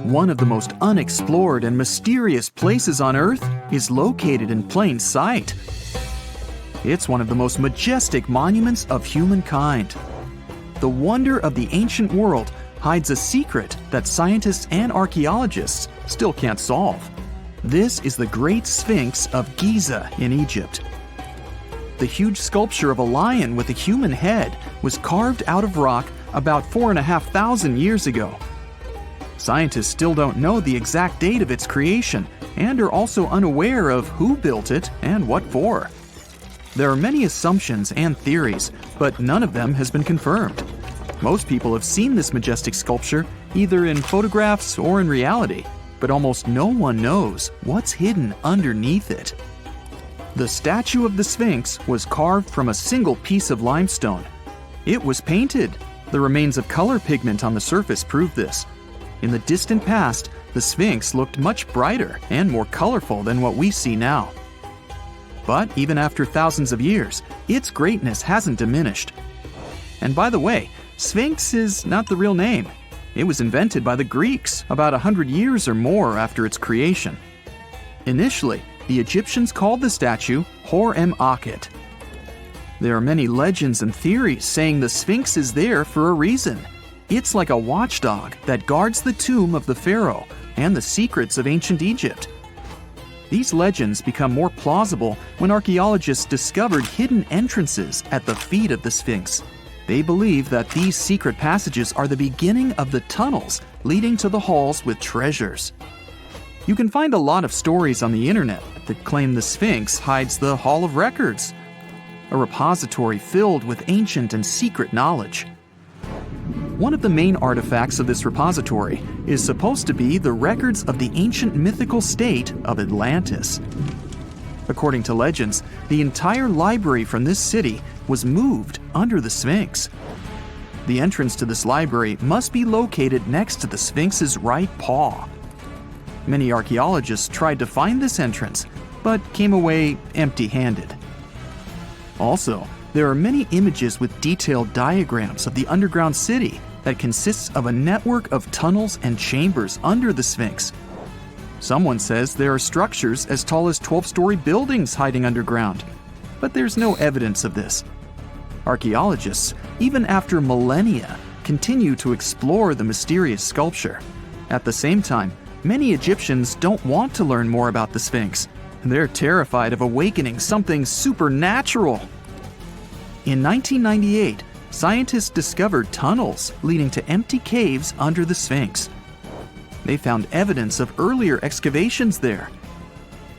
One of the most unexplored and mysterious places on Earth is located in plain sight. It's one of the most majestic monuments of humankind. The wonder of the ancient world hides a secret that scientists and archaeologists still can't solve. This is the Great Sphinx of Giza in Egypt. The huge sculpture of a lion with a human head was carved out of rock about 4,500 years ago. Scientists still don't know the exact date of its creation and are also unaware of who built it and what for. There are many assumptions and theories, but none of them has been confirmed. Most people have seen this majestic sculpture either in photographs or in reality, but almost no one knows what's hidden underneath it. The statue of the Sphinx was carved from a single piece of limestone. It was painted. The remains of color pigment on the surface prove this. In the distant past, the Sphinx looked much brighter and more colorful than what we see now. But even after thousands of years, its greatness hasn't diminished. And by the way, Sphinx is not the real name. It was invented by the Greeks about 100 years or more after its creation. Initially, the Egyptians called the statue Hor-em-Akhet. There are many legends and theories saying the Sphinx is there for a reason. It's like a watchdog that guards the tomb of the pharaoh and the secrets of ancient Egypt. These legends become more plausible when archaeologists discovered hidden entrances at the feet of the Sphinx. They believe that these secret passages are the beginning of the tunnels leading to the halls with treasures. You can find a lot of stories on the internet that claim the Sphinx hides the Hall of Records, a repository filled with ancient and secret knowledge. One of the main artifacts of this repository is supposed to be the records of the ancient mythical state of Atlantis. According to legends, the entire library from this city was moved under the Sphinx. The entrance to this library must be located next to the Sphinx's right paw. Many archaeologists tried to find this entrance, but came away empty-handed. Also, there are many images with detailed diagrams of the underground city that consists of a network of tunnels and chambers under the Sphinx. Someone says there are structures as tall as 12-story buildings hiding underground, but there's no evidence of this. Archaeologists, even after millennia, continue to explore the mysterious sculpture. At the same time, many Egyptians don't want to learn more about the Sphinx. They're terrified of awakening something supernatural. In 1998, scientists discovered tunnels leading to empty caves under the Sphinx. They found evidence of earlier excavations there.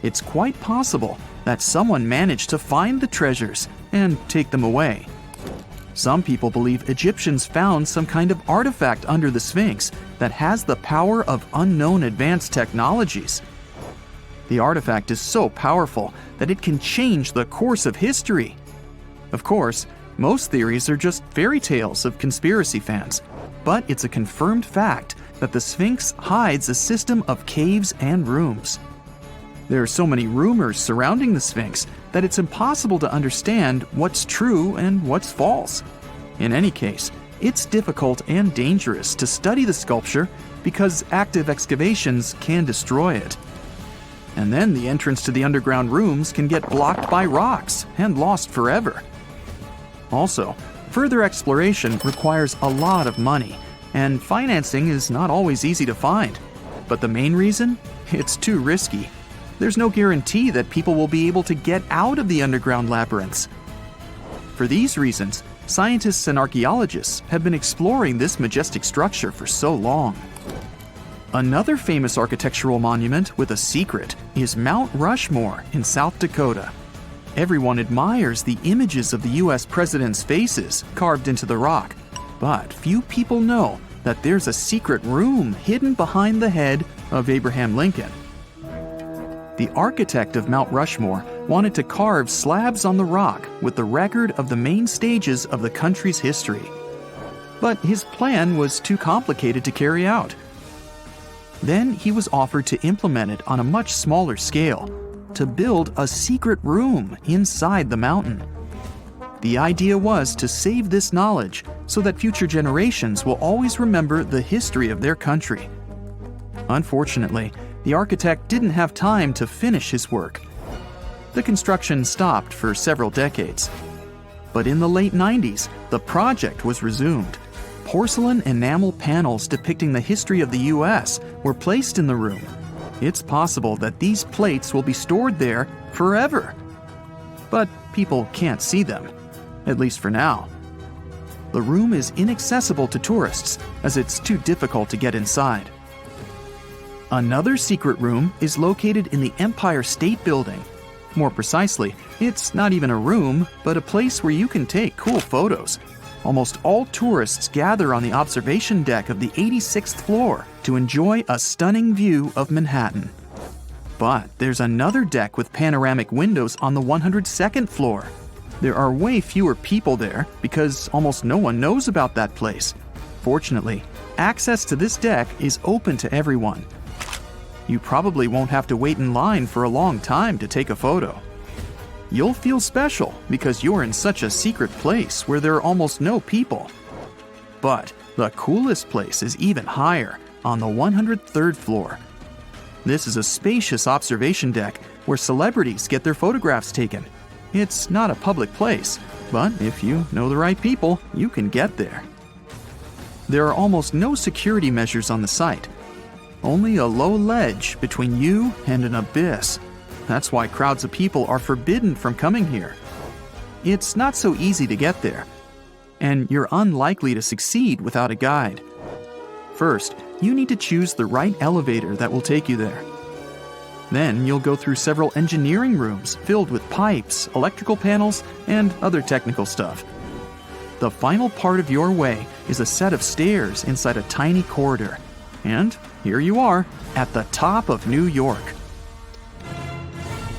It's quite possible that someone managed to find the treasures and take them away. Some people believe Egyptians found some kind of artifact under the Sphinx that has the power of unknown advanced technologies. The artifact is so powerful that it can change the course of history. Of course, most theories are just fairy tales of conspiracy fans, but it's a confirmed fact that the Sphinx hides a system of caves and rooms. There are so many rumors surrounding the Sphinx that it's impossible to understand what's true and what's false. In any case, it's difficult and dangerous to study the sculpture because active excavations can destroy it. And then the entrance to the underground rooms can get blocked by rocks and lost forever. Also, further exploration requires a lot of money, and financing is not always easy to find. But the main reason? It's too risky. There's no guarantee that people will be able to get out of the underground labyrinths. For these reasons, scientists and archaeologists have been exploring this majestic structure for so long. Another famous architectural monument with a secret is Mount Rushmore in South Dakota. Everyone admires the images of the US presidents' faces carved into the rock, but few people know that there's a secret room hidden behind the head of Abraham Lincoln. The architect of Mount Rushmore wanted to carve slabs on the rock with the record of the main stages of the country's history. But his plan was too complicated to carry out. Then he was offered to implement it on a much smaller scale, to build a secret room inside the mountain. The idea was to save this knowledge so that future generations will always remember the history of their country. Unfortunately, the architect didn't have time to finish his work. The construction stopped for several decades. But in the late 90s, the project was resumed. Porcelain enamel panels depicting the history of the US were placed in the room. It's possible that these plates will be stored there forever. But people can't see them, at least for now. The room is inaccessible to tourists as it's too difficult to get inside. Another secret room is located in the Empire State Building. More precisely, it's not even a room, but a place where you can take cool photos. Almost all tourists gather on the observation deck of the 86th floor to enjoy a stunning view of Manhattan. But there's another deck with panoramic windows on the 102nd floor. There are way fewer people there because almost no one knows about that place. Fortunately, access to this deck is open to everyone. You probably won't have to wait in line for a long time to take a photo. You'll feel special because you're in such a secret place where there are almost no people. But the coolest place is even higher, on the 103rd floor. This is a spacious observation deck where celebrities get their photographs taken. It's not a public place, but if you know the right people, you can get there. There are almost no security measures on the site. Only a low ledge between you and an abyss. That's why crowds of people are forbidden from coming here. It's not so easy to get there, and you're unlikely to succeed without a guide. First, you need to choose the right elevator that will take you there. Then you'll go through several engineering rooms filled with pipes, electrical panels, and other technical stuff. The final part of your way is a set of stairs inside a tiny corridor. And here you are, at the top of New York.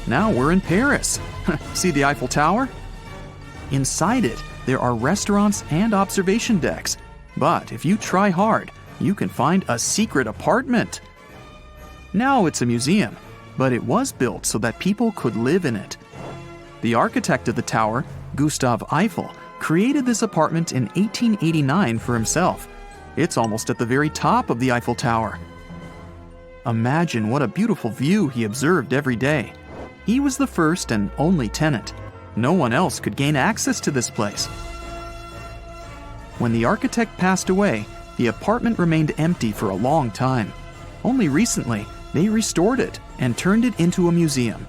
Now we're in Paris. See the Eiffel Tower? Inside it, there are restaurants and observation decks. But if you try hard, you can find a secret apartment. Now it's a museum, but it was built so that people could live in it. The architect of the tower, Gustav Eiffel, created this apartment in 1889 for himself. It's almost at the very top of the Eiffel Tower. Imagine what a beautiful view he observed every day. He was the first and only tenant. No one else could gain access to this place. When the architect passed away, the apartment remained empty for a long time. Only recently, they restored it and turned it into a museum.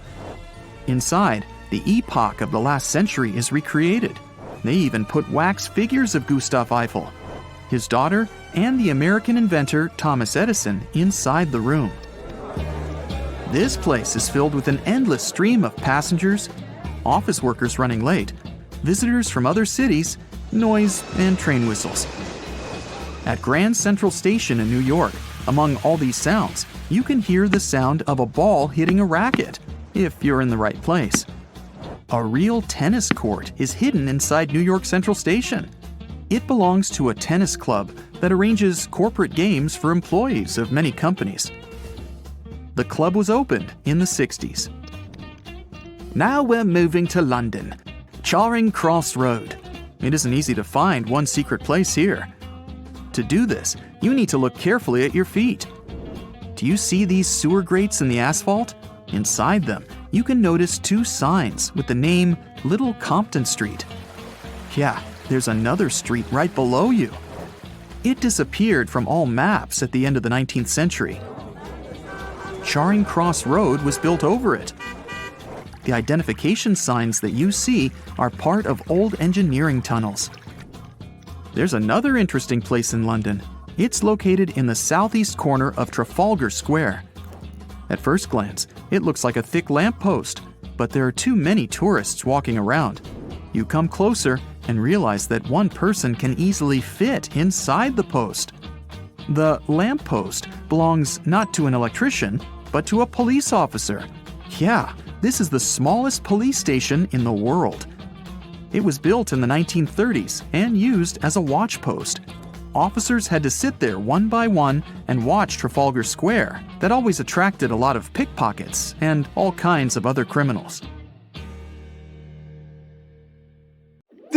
Inside, the epoch of the last century is recreated. They even put wax figures of Gustav Eiffel, his daughter, and the American inventor Thomas Edison inside the room. This place is filled with an endless stream of passengers, office workers running late, visitors from other cities, noise, and train whistles. At Grand Central Station in New York, among all these sounds, you can hear the sound of a ball hitting a racket, if you're in the right place. A real tennis court is hidden inside New York Central Station. It belongs to a tennis club that arranges corporate games for employees of many companies. The club was opened in the 60s. Now we're moving to London, Charing Cross Road. It isn't easy to find one secret place here. To do this, you need to look carefully at your feet. Do you see these sewer grates in the asphalt? Inside them, you can notice two signs with the name Little Compton Street. Yeah, there's another street right below you. It disappeared from all maps at the end of the 19th century. Charing Cross Road was built over it. The identification signs that you see are part of old engineering tunnels. There's another interesting place in London. It's located in the southeast corner of Trafalgar Square. At first glance, it looks like a thick lamppost, but there are too many tourists walking around. You come closer and realize that one person can easily fit inside the post. The lamppost belongs not to an electrician, but to a police officer. Yeah, this is the smallest police station in the world. It was built in the 1930s and used as a watch post. Officers had to sit there one by one and watch Trafalgar Square. That always attracted a lot of pickpockets and all kinds of other criminals.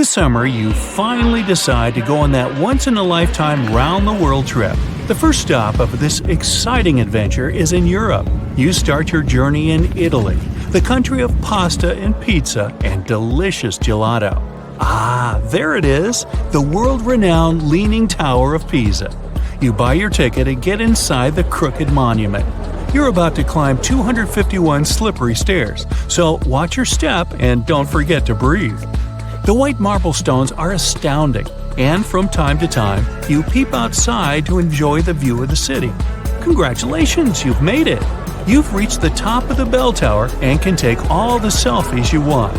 This summer, you finally decide to go on that once-in-a-lifetime round-the-world trip. The first stop of this exciting adventure is in Europe. You start your journey in Italy, the country of pasta and pizza and delicious gelato. Ah, there it is, the world-renowned Leaning Tower of Pisa. You buy your ticket and get inside the crooked monument. You're about to climb 251 slippery stairs, so watch your step and don't forget to breathe. The white marble stones are astounding, and from time to time, you peep outside to enjoy the view of the city. Congratulations, you've made it! You've reached the top of the bell tower and can take all the selfies you want.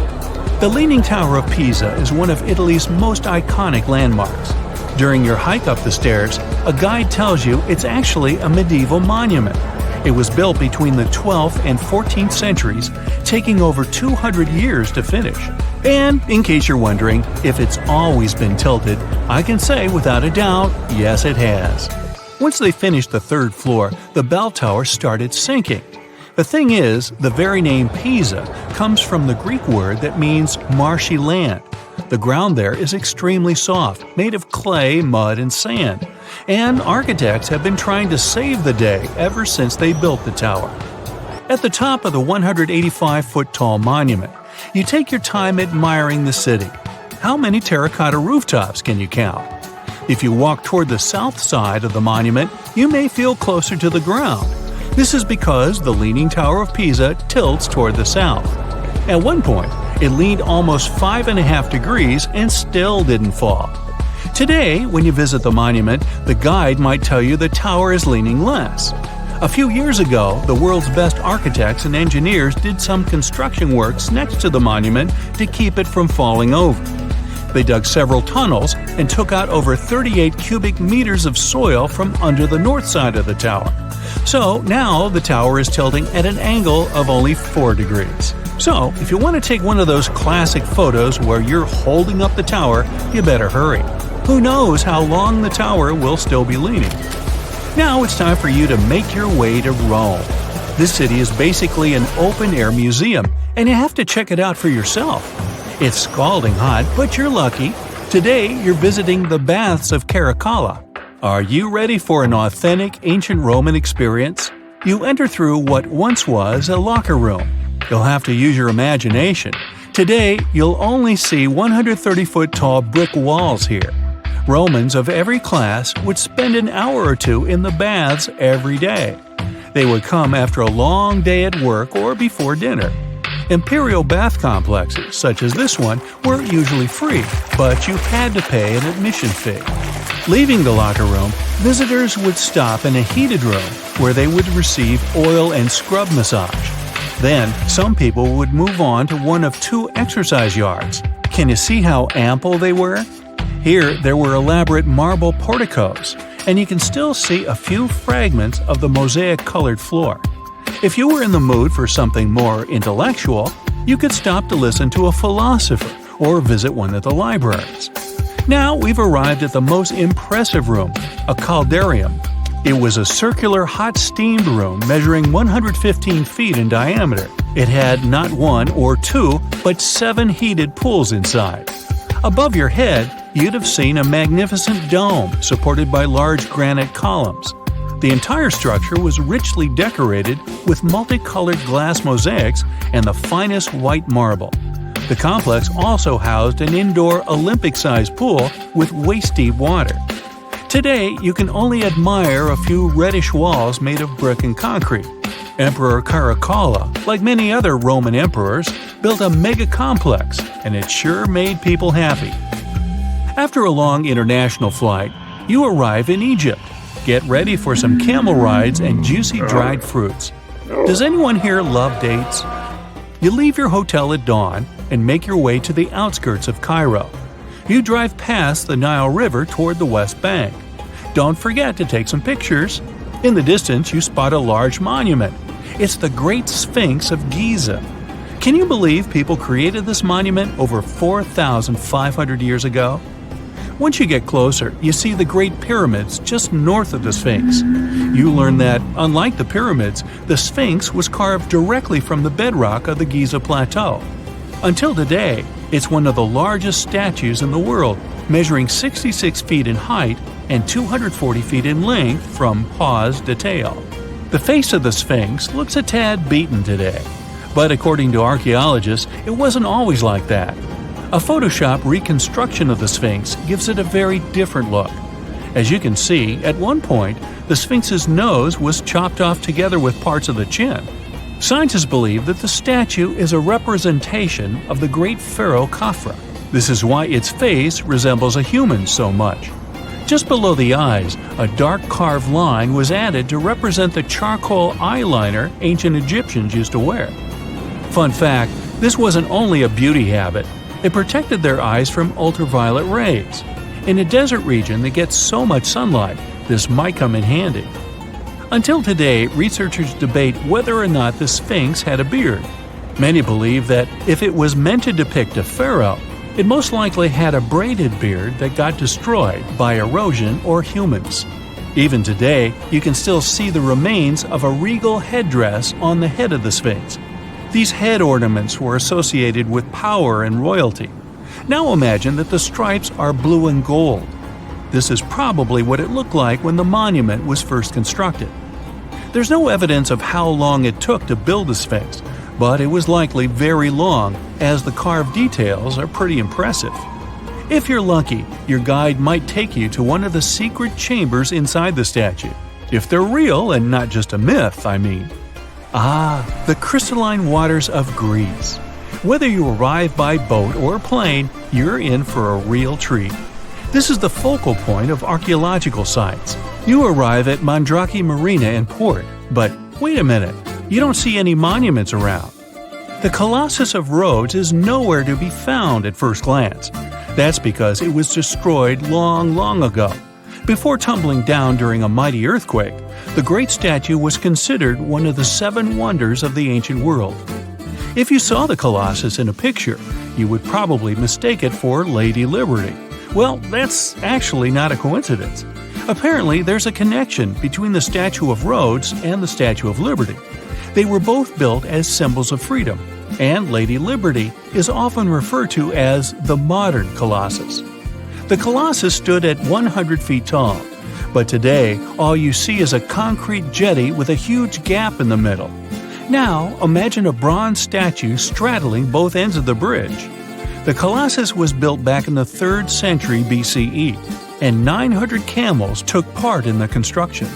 The Leaning Tower of Pisa is one of Italy's most iconic landmarks. During your hike up the stairs, a guide tells you it's actually a medieval monument. It was built between the 12th and 14th centuries, taking over 200 years to finish. And in case you're wondering if it's always been tilted, I can say without a doubt, yes it has. Once they finished the third floor, the bell tower started sinking. The thing is, the very name Pisa comes from the Greek word that means marshy land. The ground there is extremely soft, made of clay, mud, and sand. And architects have been trying to save the day ever since they built the tower. At the top of the 185-foot-tall monument, you take your time admiring the city. How many terracotta rooftops can you count? If you walk toward the south side of the monument, you may feel closer to the ground. This is because the Leaning Tower of Pisa tilts toward the south. At one point, it leaned almost 5.5 degrees and still didn't fall. Today, when you visit the monument, the guide might tell you the tower is leaning less. A few years ago, the world's best architects and engineers did some construction works next to the monument to keep it from falling over. They dug several tunnels and took out over 38 cubic meters of soil from under the north side of the tower. So now the tower is tilting at an angle of only 4 degrees. So if you want to take one of those classic photos where you're holding up the tower, you better hurry. Who knows how long the tower will still be leaning? Now it's time for you to make your way to Rome. This city is basically an open-air museum, and you have to check it out for yourself. It's scalding hot, but you're lucky. Today you're visiting the baths of Caracalla. Are you ready for an authentic ancient Roman experience? You enter through what once was a locker room. You'll have to use your imagination. Today, you'll only see 130-foot-tall brick walls here. Romans of every class would spend an hour or two in the baths every day. They would come after a long day at work or before dinner. Imperial bath complexes, such as this one, were usually free, but you had to pay an admission fee. Leaving the locker room, visitors would stop in a heated room where they would receive oil and scrub massage. Then, some people would move on to one of 2 exercise yards. Can you see how ample they were? Here, there were elaborate marble porticos, and you can still see a few fragments of the mosaic-colored floor. If you were in the mood for something more intellectual, you could stop to listen to a philosopher or visit one of the libraries. Now we've arrived at the most impressive room, a caldarium. It was a circular hot-steamed room measuring 115 feet in diameter. It had not 1 or 2, but 7 heated pools inside. Above your head, you'd have seen a magnificent dome supported by large granite columns. The entire structure was richly decorated with multicolored glass mosaics and the finest white marble. The complex also housed an indoor Olympic-sized pool with waist-deep water. Today, you can only admire a few reddish walls made of brick and concrete. Emperor Caracalla, like many other Roman emperors, built a mega-complex, and it sure made people happy. After a long international flight, you arrive in Egypt. Get ready for some camel rides and juicy dried fruits. Does anyone here love dates? You leave your hotel at dawn and make your way to the outskirts of Cairo. You drive past the Nile River toward the West Bank. Don't forget to take some pictures. In the distance, you spot a large monument. It's the Great Sphinx of Giza. Can you believe people created this monument over 4,500 years ago? Once you get closer, you see the Great Pyramids just north of the Sphinx. You learn that, unlike the pyramids, the Sphinx was carved directly from the bedrock of the Giza Plateau. Until today, it's one of the largest statues in the world, measuring 66 feet in height and 240 feet in length from pause detail. The face of the Sphinx looks a tad beaten today, but according to archaeologists, it wasn't always like that. A Photoshop reconstruction of the Sphinx gives it a very different look. As you can see, at one point, the Sphinx's nose was chopped off together with parts of the chin. Scientists believe that the statue is a representation of the great pharaoh Khafra. This is why its face resembles a human so much. Just below the eyes, a dark carved line was added to represent the charcoal eyeliner ancient Egyptians used to wear. Fun fact, this wasn't only a beauty habit, it protected their eyes from ultraviolet rays. In a desert region that gets so much sunlight, this might come in handy. Until today, researchers debate whether or not the Sphinx had a beard. Many believe that if it was meant to depict a pharaoh, it most likely had a braided beard that got destroyed by erosion or humans. Even today, you can still see the remains of a regal headdress on the head of the Sphinx. These head ornaments were associated with power and royalty. Now imagine that the stripes are blue and gold. This is probably what it looked like when the monument was first constructed. There's no evidence of how long it took to build the Sphinx, but it was likely very long, as the carved details are pretty impressive. If you're lucky, your guide might take you to one of the secret chambers inside the statue. If they're real and not just a myth, I mean. The crystalline waters of Greece. Whether you arrive by boat or plane, you're in for a real treat. This is the focal point of archaeological sites. You arrive at Mandrake Marina in port, but wait a minute, you don't see any monuments around. The Colossus of Rhodes is nowhere to be found at first glance. That's because it was destroyed long ago. Before tumbling down during a mighty earthquake, the great statue was considered one of the 7 wonders of the ancient world. If you saw the Colossus in a picture, you would probably mistake it for Lady Liberty. Well, that's actually not a coincidence. Apparently, there's a connection between the Statue of Rhodes and the Statue of Liberty. They were both built as symbols of freedom, and Lady Liberty is often referred to as the modern Colossus. The Colossus stood at 100 feet tall, but today all you see is a concrete jetty with a huge gap in the middle. Now, imagine a bronze statue straddling both ends of the bridge. The Colossus was built back in the 3rd century BCE, and 900 camels took part in the construction.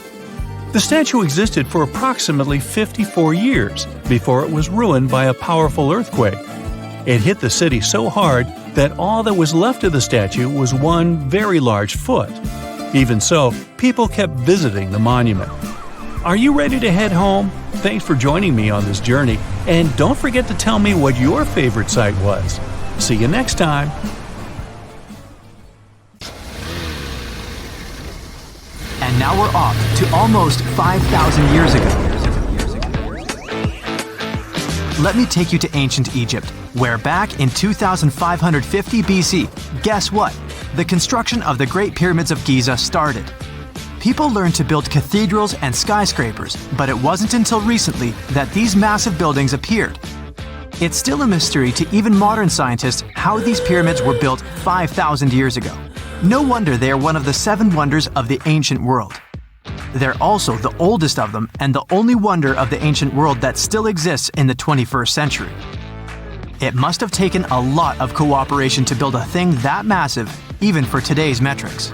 The statue existed for approximately 54 years before it was ruined by a powerful earthquake. It hit the city so hard that all that was left of the statue was one very large foot. Even so, people kept visiting the monument. Are you ready to head home? Thanks for joining me on this journey, and don't forget to tell me what your favorite site was. See you next time! And now we're off to almost 5,000 years ago. Let me take you to ancient Egypt, where back in 2550 BC, guess what? The construction of the Great Pyramids of Giza started. People learned to build cathedrals and skyscrapers, but it wasn't until recently that these massive buildings appeared. It's still a mystery to even modern scientists how these pyramids were built 5,000 years ago. No wonder they are one of the 7 wonders of the ancient world. They're also the oldest of them and the only wonder of the ancient world that still exists in the 21st century. It must have taken a lot of cooperation to build a thing that massive, even for today's metrics.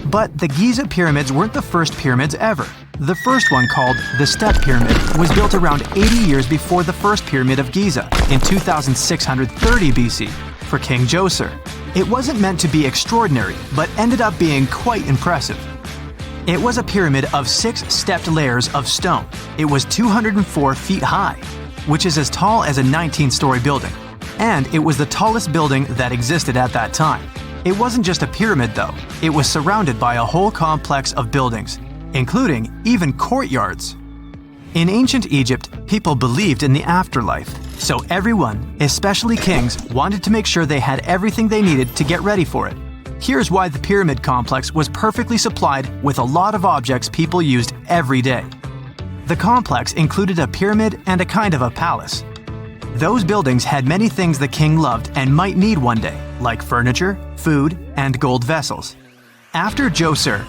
But the Giza pyramids weren't the first pyramids ever. The first one, called the Step Pyramid, was built around 80 years before the first Pyramid of Giza in 2630 BC for King Djoser. It wasn't meant to be extraordinary, but ended up being quite impressive. It was a pyramid of 6 stepped layers of stone. It was 204 feet high, which is as tall as a 19-story building. And it was the tallest building that existed at that time. It wasn't just a pyramid though, it was surrounded by a whole complex of buildings, including even courtyards. In ancient Egypt, people believed in the afterlife, so everyone, especially kings, wanted to make sure they had everything they needed to get ready for it. Here's why the pyramid complex was perfectly supplied with a lot of objects people used every day. The complex included a pyramid and a kind of a palace. Those buildings had many things the king loved and might need one day, like furniture, food, and gold vessels. After Djoser,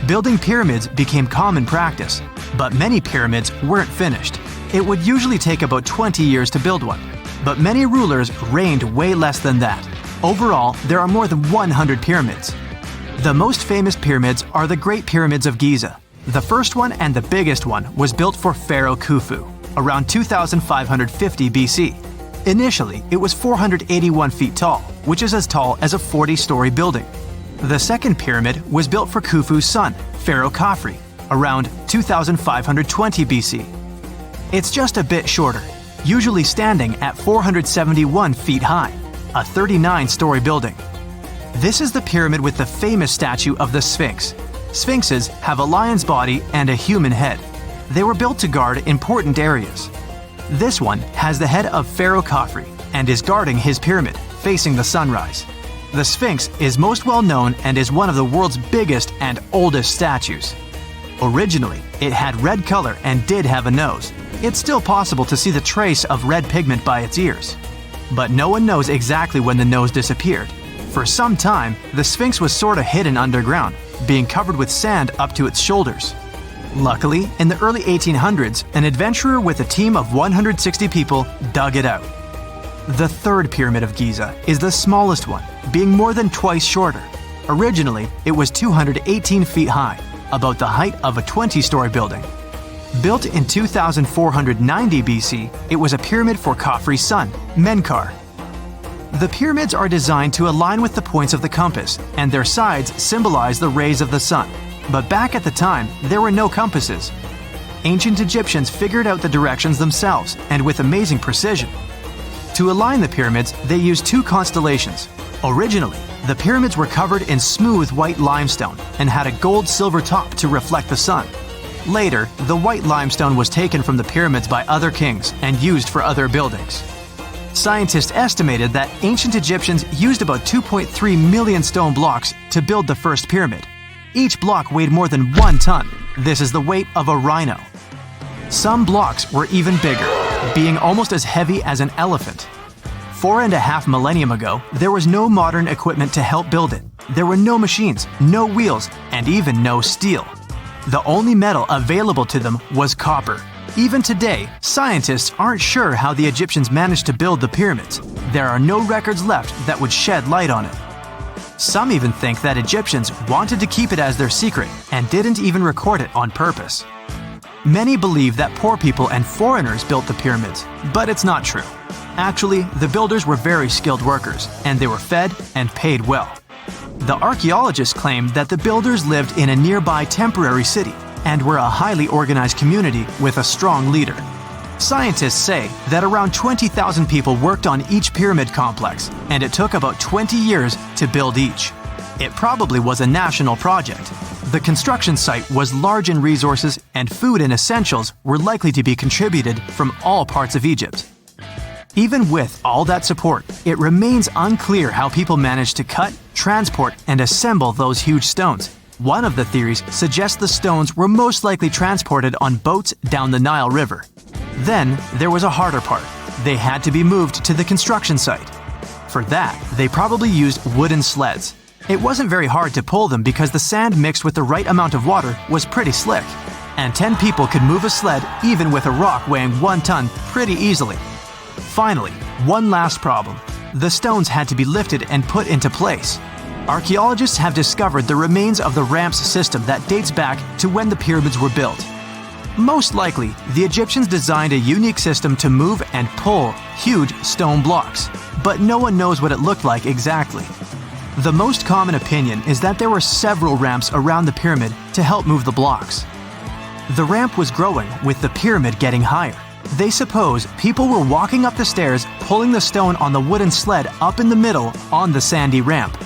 building pyramids became common practice, but many pyramids weren't finished. It would usually take about 20 years to build one, but many rulers reigned way less than that. Overall, there are more than 100 pyramids. The most famous pyramids are the Great Pyramids of Giza. The first one and the biggest one was built for Pharaoh Khufu, around 2550 BC. Initially, it was 481 feet tall, which is as tall as a 40-story building. The second pyramid was built for Khufu's son, Pharaoh Khafre, around 2520 BC. It's just a bit shorter, usually standing at 471 feet high, a 39-story building. This is the pyramid with the famous statue of the Sphinx. Sphinxes have a lion's body and a human head. They were built to guard important areas. This one has the head of Pharaoh Khafre and is guarding his pyramid, facing the sunrise. The Sphinx is most well known and is one of the world's biggest and oldest statues. Originally, it had red color and did have a nose. It's still possible to see the trace of red pigment by its ears. But no one knows exactly when the nose disappeared. For some time, the Sphinx was sort of hidden underground, being covered with sand up to its shoulders. Luckily, in the early 1800s, an adventurer with a team of 160 people dug it out. The third pyramid of Giza is the smallest one, being more than twice shorter. Originally, it was 218 feet high, about the height of a 20-story building. Built in 2490 BC, it was a pyramid for Khafre's son, Menkaure. The pyramids are designed to align with the points of the compass, and their sides symbolize the rays of the sun. But back at the time, there were no compasses. Ancient Egyptians figured out the directions themselves, and with amazing precision. To align the pyramids, they used two constellations. Originally, the pyramids were covered in smooth white limestone and had a gold-silver top to reflect the sun. Later, the white limestone was taken from the pyramids by other kings and used for other buildings. Scientists estimated that ancient Egyptians used about 2.3 million stone blocks to build the first pyramid. Each block weighed more than 1 ton. This is the weight of a rhino. Some blocks were even bigger, being almost as heavy as an elephant. 4.5 millennia ago, there was no modern equipment to help build it. There were no machines, no wheels, and even no steel. The only metal available to them was copper. Even today, scientists aren't sure how the Egyptians managed to build the pyramids. There are no records left that would shed light on it. Some even think that Egyptians wanted to keep it as their secret and didn't even record it on purpose. Many believe that poor people and foreigners built the pyramids, but it's not true. Actually, the builders were very skilled workers, and they were fed and paid well. The archaeologists claim that the builders lived in a nearby temporary city and were a highly organized community with a strong leader. Scientists say that around 20,000 people worked on each pyramid complex, and it took about 20 years to build each. It probably was a national project. The construction site was large in resources, and food and essentials were likely to be contributed from all parts of Egypt. Even with all that support, it remains unclear how people managed to cut, transport, and assemble those huge stones. One of the theories suggests the stones were most likely transported on boats down the Nile River. Then, there was a harder part. They had to be moved to the construction site. For that, they probably used wooden sleds. It wasn't very hard to pull them because the sand mixed with the right amount of water was pretty slick. And 10 people could move a sled even with a rock weighing 1 ton pretty easily. Finally, one last problem. The stones had to be lifted and put into place. Archaeologists have discovered the remains of the ramps system that dates back to when the pyramids were built. Most likely, the Egyptians designed a unique system to move and pull huge stone blocks, but no one knows what it looked like exactly. The most common opinion is that there were several ramps around the pyramid to help move the blocks. The ramp was growing with the pyramid getting higher. They suppose people were walking up the stairs, pulling the stone on the wooden sled up in the middle on the sandy ramp.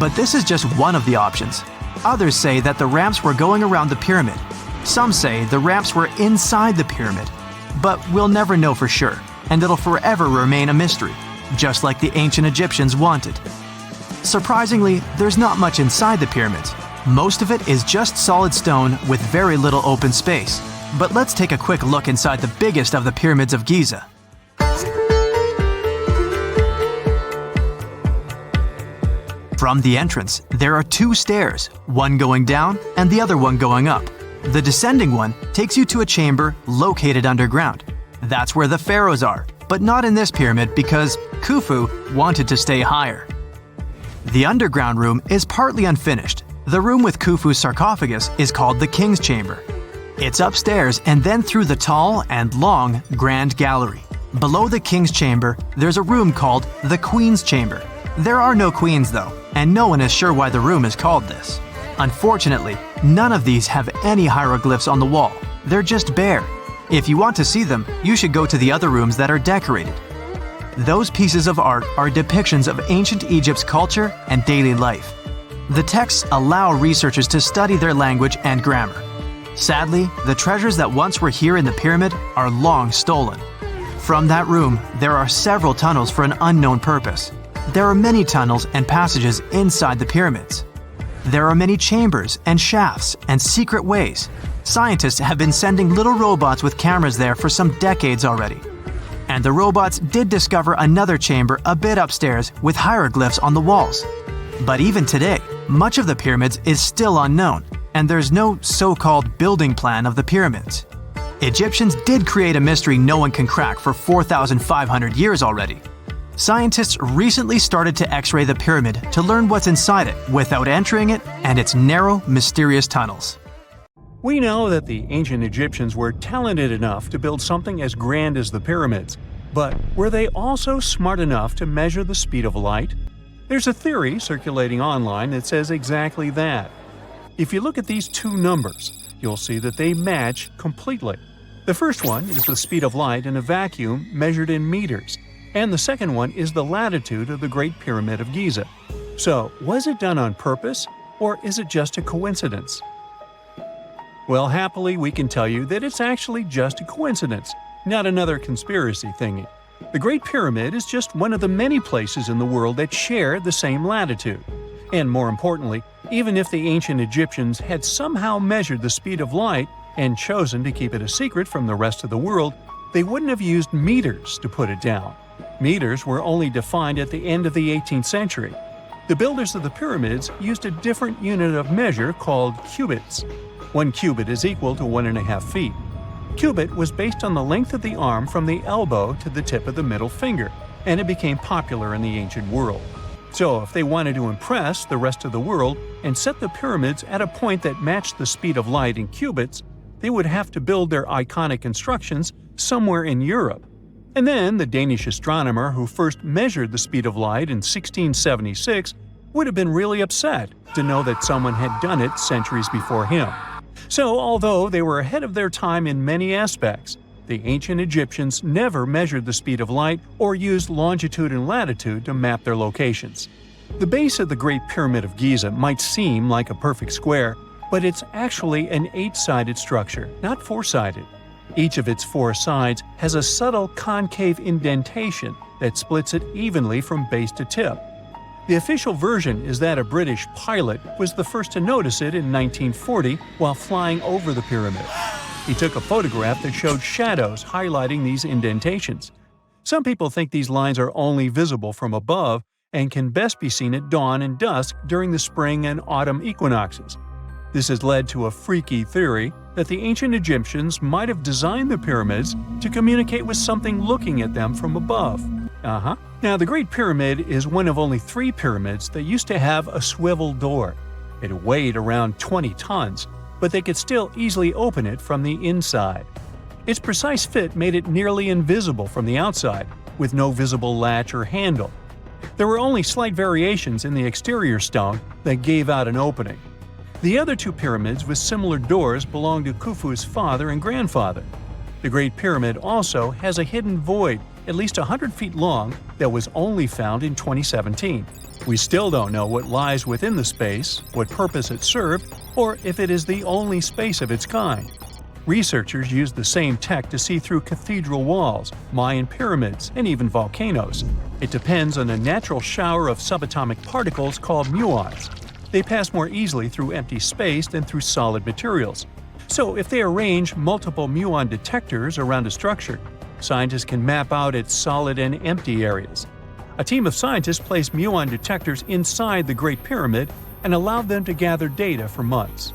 But this is just one of the options. Others say that the ramps were going around the pyramid. Some say the ramps were inside the pyramid. But we'll never know for sure, and it'll forever remain a mystery, just like the ancient Egyptians wanted. Surprisingly, there's not much inside the pyramids. Most of it is just solid stone with very little open space. But let's take a quick look inside the biggest of the pyramids of Giza. From the entrance, there are two stairs, one going down and the other one going up. The descending one takes you to a chamber located underground. That's where the pharaohs are, but not in this pyramid because Khufu wanted to stay higher. The underground room is partly unfinished. The room with Khufu's sarcophagus is called the King's Chamber. It's upstairs and then through the tall and long Grand Gallery. Below the King's Chamber, there's a room called the Queen's Chamber. There are no queens though, and no one is sure why the room is called this. Unfortunately, none of these have any hieroglyphs on the wall. They're just bare. If you want to see them, you should go to the other rooms that are decorated. Those pieces of art are depictions of ancient Egypt's culture and daily life. The texts allow researchers to study their language and grammar. Sadly, the treasures that once were here in the pyramid are long stolen. From that room, there are several tunnels for an unknown purpose. There are many tunnels and passages inside the pyramids. There are many chambers and shafts and secret ways. Scientists have been sending little robots with cameras there for some decades already. And the robots did discover another chamber a bit upstairs with hieroglyphs on the walls. But even today, much of the pyramids is still unknown, and there's no so-called building plan of the pyramids. Egyptians did create a mystery no one can crack for 4,500 years already. Scientists recently started to X-ray the pyramid to learn what's inside it without entering it and its narrow, mysterious tunnels. We know that the ancient Egyptians were talented enough to build something as grand as the pyramids, but were they also smart enough to measure the speed of light? There's a theory circulating online that says exactly that. If you look at these two numbers, you'll see that they match completely. The first one is the speed of light in a vacuum measured in meters, and the second one is the latitude of the Great Pyramid of Giza. So, was it done on purpose, or is it just a coincidence? Well, happily, we can tell you that it's actually just a coincidence, not another conspiracy thingy. The Great Pyramid is just one of the many places in the world that share the same latitude. And more importantly, even if the ancient Egyptians had somehow measured the speed of light and chosen to keep it a secret from the rest of the world, they wouldn't have used meters to put it down. Meters were only defined at the end of the 18th century. The builders of the pyramids used a different unit of measure called cubits. 1 cubit is equal to 1.5 feet. Cubit was based on the length of the arm from the elbow to the tip of the middle finger, and it became popular in the ancient world. So if they wanted to impress the rest of the world and set the pyramids at a point that matched the speed of light in cubits, they would have to build their iconic constructions somewhere in Europe. And then the Danish astronomer who first measured the speed of light in 1676 would have been really upset to know that someone had done it centuries before him. So, although they were ahead of their time in many aspects, the ancient Egyptians never measured the speed of light or used longitude and latitude to map their locations. The base of the Great Pyramid of Giza might seem like a perfect square, but it's actually an 8-sided structure, not 4-sided. Each of its 4 sides has a subtle concave indentation that splits it evenly from base to tip. The official version is that a British pilot was the first to notice it in 1940 while flying over the pyramid. He took a photograph that showed shadows highlighting these indentations. Some people think these lines are only visible from above and can best be seen at dawn and dusk during the spring and autumn equinoxes. This has led to a freaky theory that the ancient Egyptians might have designed the pyramids to communicate with something looking at them from above. Now, the Great Pyramid is one of only 3 pyramids that used to have a swivel door. It weighed around 20 tons, but they could still easily open it from the inside. Its precise fit made it nearly invisible from the outside, with no visible latch or handle. There were only slight variations in the exterior stone that gave out an opening. The other 2 pyramids with similar doors belonged to Khufu's father and grandfather. The Great Pyramid also has a hidden void at least 100 feet long that was only found in 2017. We still don't know what lies within the space, what purpose it served, or if it is the only space of its kind. Researchers used the same tech to see through cathedral walls, Mayan pyramids, and even volcanoes. It depends on a natural shower of subatomic particles called muons. They pass more easily through empty space than through solid materials. So if they arrange multiple muon detectors around a structure, scientists can map out its solid and empty areas. A team of scientists placed muon detectors inside the Great Pyramid and allowed them to gather data for months.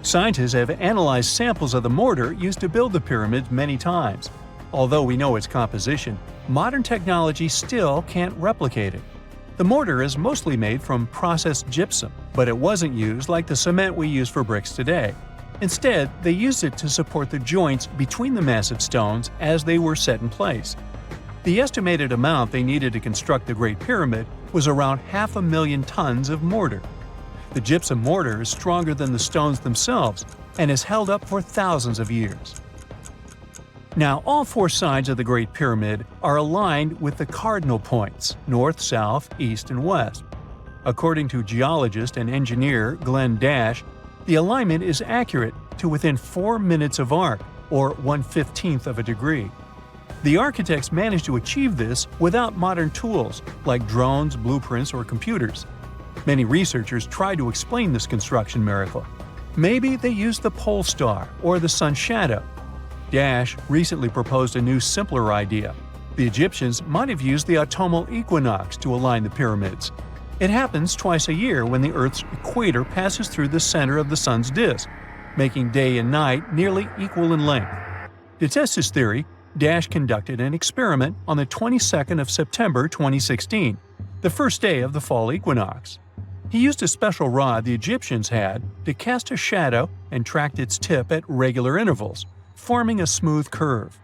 Scientists have analyzed samples of the mortar used to build the pyramids many times. Although we know its composition, modern technology still can't replicate it. The mortar is mostly made from processed gypsum, but it wasn't used like the cement we use for bricks today. Instead, they used it to support the joints between the massive stones as they were set in place. The estimated amount they needed to construct the Great Pyramid was around 500,000 tons of mortar. The gypsum mortar is stronger than the stones themselves and has held up for thousands of years. Now, all four sides of the Great Pyramid are aligned with the cardinal points – north, south, east, and west. According to geologist and engineer Glenn Dash, the alignment is accurate to within 4 minutes of arc, or 1/15 of a degree. The architects managed to achieve this without modern tools like drones, blueprints, or computers. Many researchers try to explain this construction miracle. Maybe they used the pole star or the sun's shadow. Dash recently proposed a new, simpler idea. The Egyptians might have used the autumnal equinox to align the pyramids. It happens twice a year when the Earth's equator passes through the center of the sun's disk, making day and night nearly equal in length. To test his theory, Dash conducted an experiment on the 22nd of September 2016, the first day of the fall equinox. He used a special rod the Egyptians had to cast a shadow and tracked its tip at regular intervals, forming a smooth curve.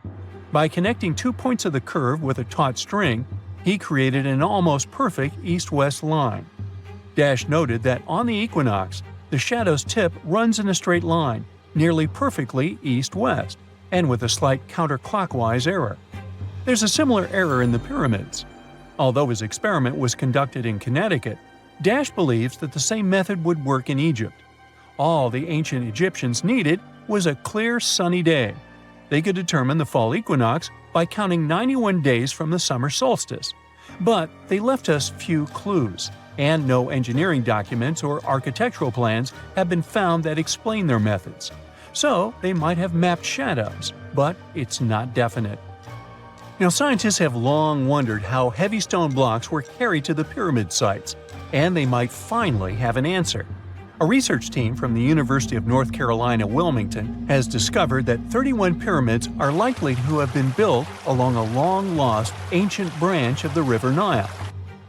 By connecting 2 points of the curve with a taut string, he created an almost perfect east-west line. Dash noted that on the equinox, the shadow's tip runs in a straight line, nearly perfectly east-west, and with a slight counterclockwise error. There's a similar error in the pyramids. Although his experiment was conducted in Connecticut, Dash believes that the same method would work in Egypt. All the ancient Egyptians needed was a clear, sunny day. They could determine the fall equinox by counting 91 days from the summer solstice. But they left us few clues, and no engineering documents or architectural plans have been found that explain their methods. So they might have mapped shadows, but it's not definite. Now, scientists have long wondered how heavy stone blocks were carried to the pyramid sites, and they might finally have an answer. A research team from the University of North Carolina, Wilmington, has discovered that 31 pyramids are likely to have been built along a long-lost ancient branch of the River Nile.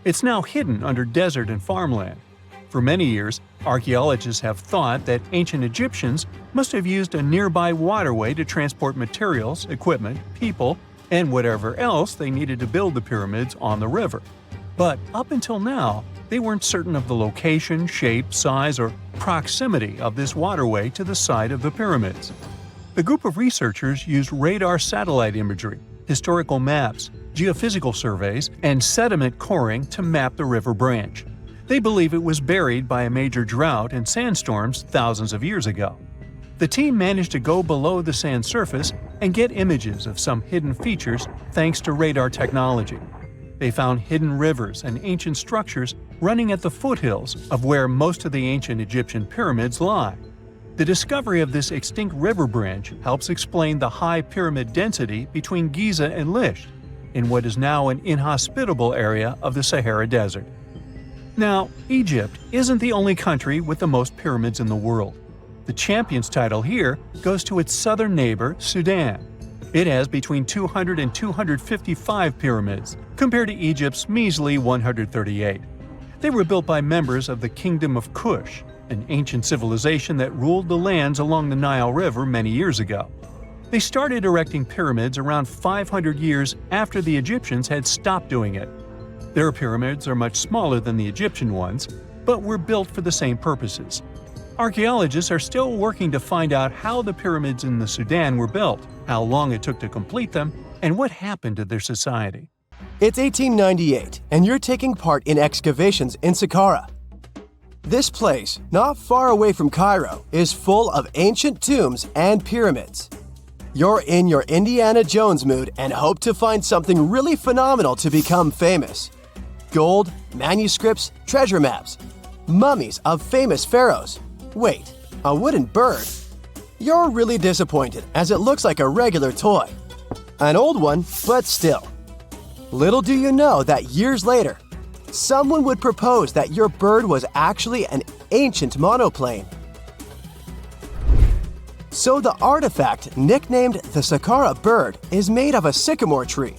It's now hidden under desert and farmland. For many years, archaeologists have thought that ancient Egyptians must have used a nearby waterway to transport materials, equipment, people, and whatever else they needed to build the pyramids on the river. But up until now, they weren't certain of the location, shape, size, or proximity of this waterway to the site of the pyramids. The group of researchers used radar satellite imagery, historical maps, geophysical surveys, and sediment coring to map the river branch. They believe it was buried by a major drought and sandstorms thousands of years ago. The team managed to go below the sand surface and get images of some hidden features thanks to radar technology. They found hidden rivers and ancient structures running at the foothills of where most of the ancient Egyptian pyramids lie. The discovery of this extinct river branch helps explain the high pyramid density between Giza and Lisht, in what is now an inhospitable area of the Sahara Desert. Now, Egypt isn't the only country with the most pyramids in the world. The champion's title here goes to its southern neighbor, Sudan. It has between 200 and 255 pyramids, compared to Egypt's measly 138. They were built by members of the Kingdom of Kush, an ancient civilization that ruled the lands along the Nile River many years ago. They started erecting pyramids around 500 years after the Egyptians had stopped doing it. Their pyramids are much smaller than the Egyptian ones, but were built for the same purposes. Archaeologists are still working to find out how the pyramids in the Sudan were built, how long it took to complete them, and what happened to their society. It's 1898, and you're taking part in excavations in Saqqara. This place, not far away from Cairo, is full of ancient tombs and pyramids. You're in your Indiana Jones mood and hope to find something really phenomenal to become famous. Gold, manuscripts, treasure maps, mummies of famous pharaohs. Wait, a wooden bird? You're really disappointed as it looks like a regular toy. An old one, but still. Little do you know that years later, someone would propose that your bird was actually an ancient monoplane. So the artifact, nicknamed the Saqqara bird, is made of a sycamore tree.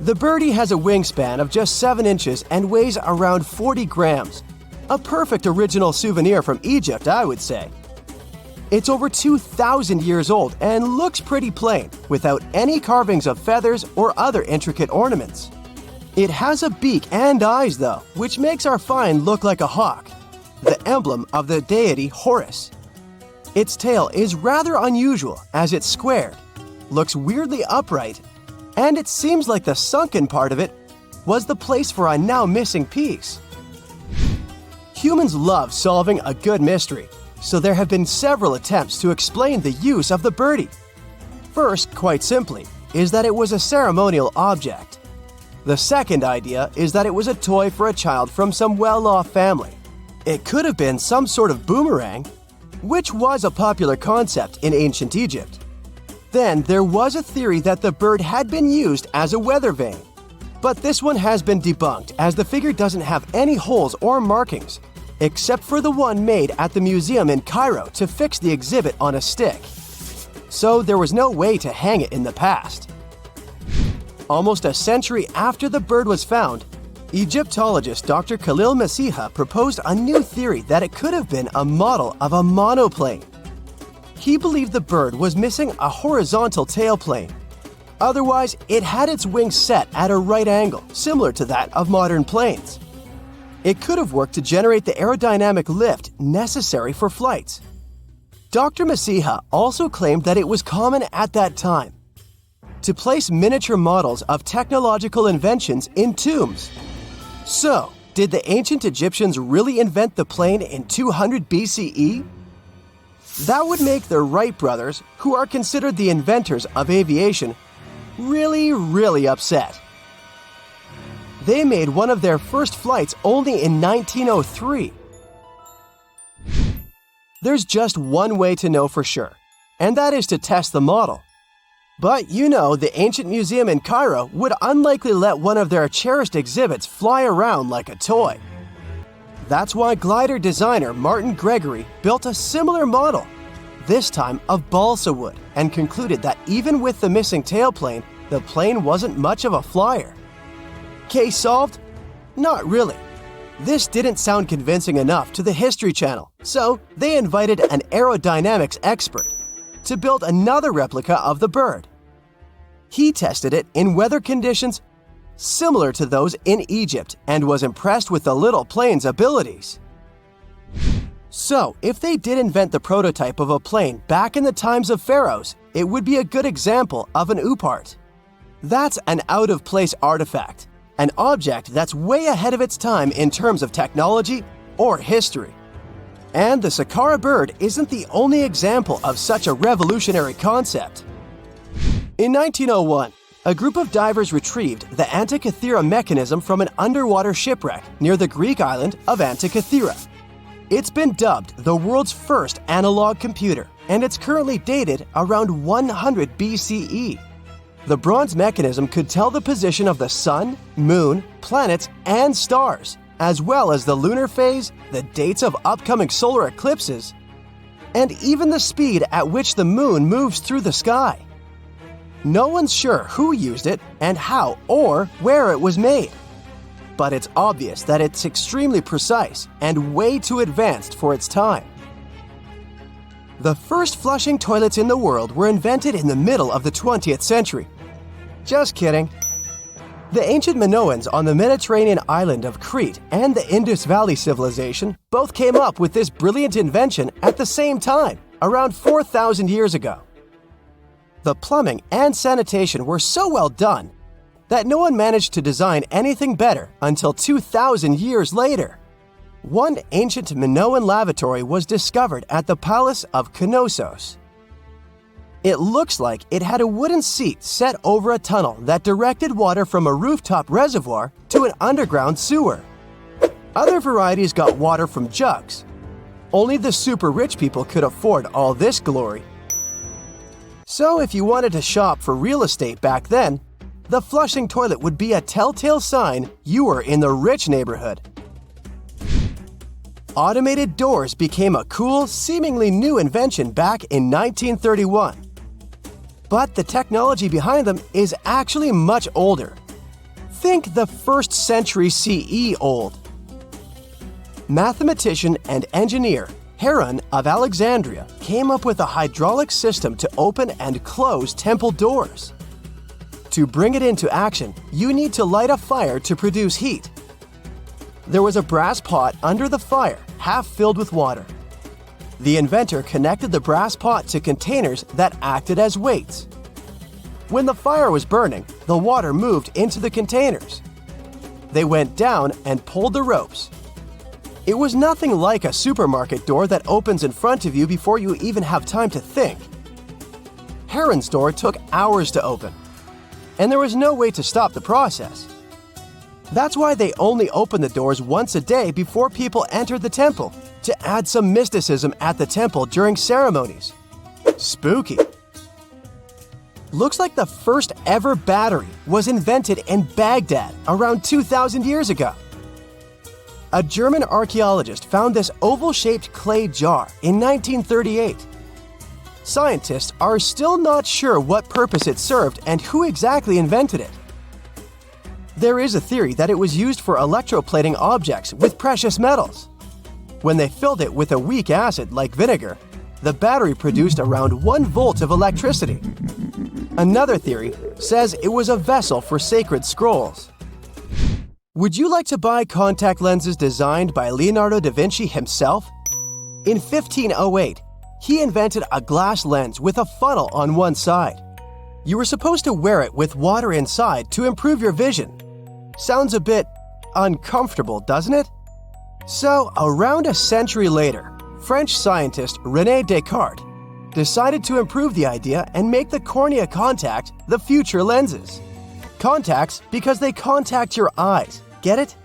The birdie has a wingspan of just 7 inches and weighs around 40 grams. A perfect original souvenir from Egypt, I would say. It's over 2,000 years old and looks pretty plain, without any carvings of feathers or other intricate ornaments. It has a beak and eyes though, which makes our find look like a hawk, the emblem of the deity Horus. Its tail is rather unusual as it's squared, looks weirdly upright, and it seems like the sunken part of it was the place for a now missing piece. Humans love solving a good mystery, so there have been several attempts to explain the use of the birdie. First, quite simply, is that it was a ceremonial object. The second idea is that it was a toy for a child from some well-off family. It could have been some sort of boomerang, which was a popular concept in ancient Egypt. Then there was a theory that the bird had been used as a weather vane. But this one has been debunked as the figure doesn't have any holes or markings, except for the one made at the museum in Cairo to fix the exhibit on a stick. So there was no way to hang it in the past. Almost a century after the bird was found, Egyptologist Dr. Khalil Masiha proposed a new theory that it could have been a model of a monoplane. He believed the bird was missing a horizontal tailplane. Otherwise, it had its wings set at a right angle, similar to that of modern planes. It could have worked to generate the aerodynamic lift necessary for flights. Dr. Masiha also claimed that it was common at that time to place miniature models of technological inventions in tombs. So, did the ancient Egyptians really invent the plane in 200 BCE? That would make the Wright brothers, who are considered the inventors of aviation, really upset. They made one of their first flights only in 1903. There's just one way to know for sure, and that is to test the model. But you know, the ancient museum in Cairo would unlikely let one of their cherished exhibits fly around like a toy. That's why glider designer Martin Gregory built a similar model, this time of balsa wood, and concluded that even with the missing tailplane, the plane wasn't much of a flyer. Case solved? Not really. This didn't sound convincing enough to the History Channel, so they invited an aerodynamics expert to build another replica of the bird. He tested it in weather conditions similar to those in Egypt and was impressed with the little plane's abilities. So, if they did invent the prototype of a plane back in the times of pharaohs, it would be a good example of an oupart. That's an out-of-place artifact, an object that's way ahead of its time in terms of technology or history. And the Saqqara bird isn't the only example of such a revolutionary concept. In 1901, a group of divers retrieved the Antikythera mechanism from an underwater shipwreck near the Greek island of Antikythera. It's been dubbed the world's first analog computer, and it's currently dated around 100 BCE. The bronze mechanism could tell the position of the sun, moon, planets, and stars, as well as the lunar phase, the dates of upcoming solar eclipses, and even the speed at which the moon moves through the sky. No one's sure who used it and how or where it was made. But it's obvious that it's extremely precise and way too advanced for its time. The first flushing toilets in the world were invented in the middle of the 20th century. Just kidding. The ancient Minoans on the Mediterranean island of Crete and the Indus Valley civilization both came up with this brilliant invention at the same time, around 4,000 years ago. The plumbing and sanitation were so well done that no one managed to design anything better until 2,000 years later. One ancient Minoan lavatory was discovered at the Palace of Knossos. It looks like it had a wooden seat set over a tunnel that directed water from a rooftop reservoir to an underground sewer. Other varieties got water from jugs. Only the super rich people could afford all this glory. So if you wanted to shop for real estate back then, the flushing toilet would be a telltale sign you were in the rich neighborhood. Automated doors became a cool, seemingly new invention back in 1931. But the technology behind them is actually much older. Think the 1st century CE old. Mathematician and engineer Heron of Alexandria came up with a hydraulic system to open and close temple doors. To bring it into action, you need to light a fire to produce heat. There was a brass pot under the fire, half filled with water. The inventor connected the brass pot to containers that acted as weights. When the fire was burning, the water moved into the containers. They went down and pulled the ropes. It was nothing like a supermarket door that opens in front of you before you even have time to think. Heron's door took hours to open, and there was no way to stop the process. That's why they only opened the doors once a day before people entered the temple, to add some mysticism at the temple during ceremonies. Spooky. Looks like the first ever battery was invented in Baghdad around 2,000 years ago. A German archaeologist found this oval-shaped clay jar in 1938. Scientists are still not sure what purpose it served and who exactly invented it. There is a theory that it was used for electroplating objects with precious metals. When they filled it with a weak acid like vinegar, the battery produced around 1 volt of electricity. Another theory says it was a vessel for sacred scrolls. Would you like to buy contact lenses designed by Leonardo da Vinci himself? In 1508, he invented a glass lens with a funnel on one side. You were supposed to wear it with water inside to improve your vision. Sounds a bit uncomfortable, doesn't it? So, around a century later, French scientist René Descartes decided to improve the idea and make the cornea contact the future lenses. Contacts because they contact your eyes, get it?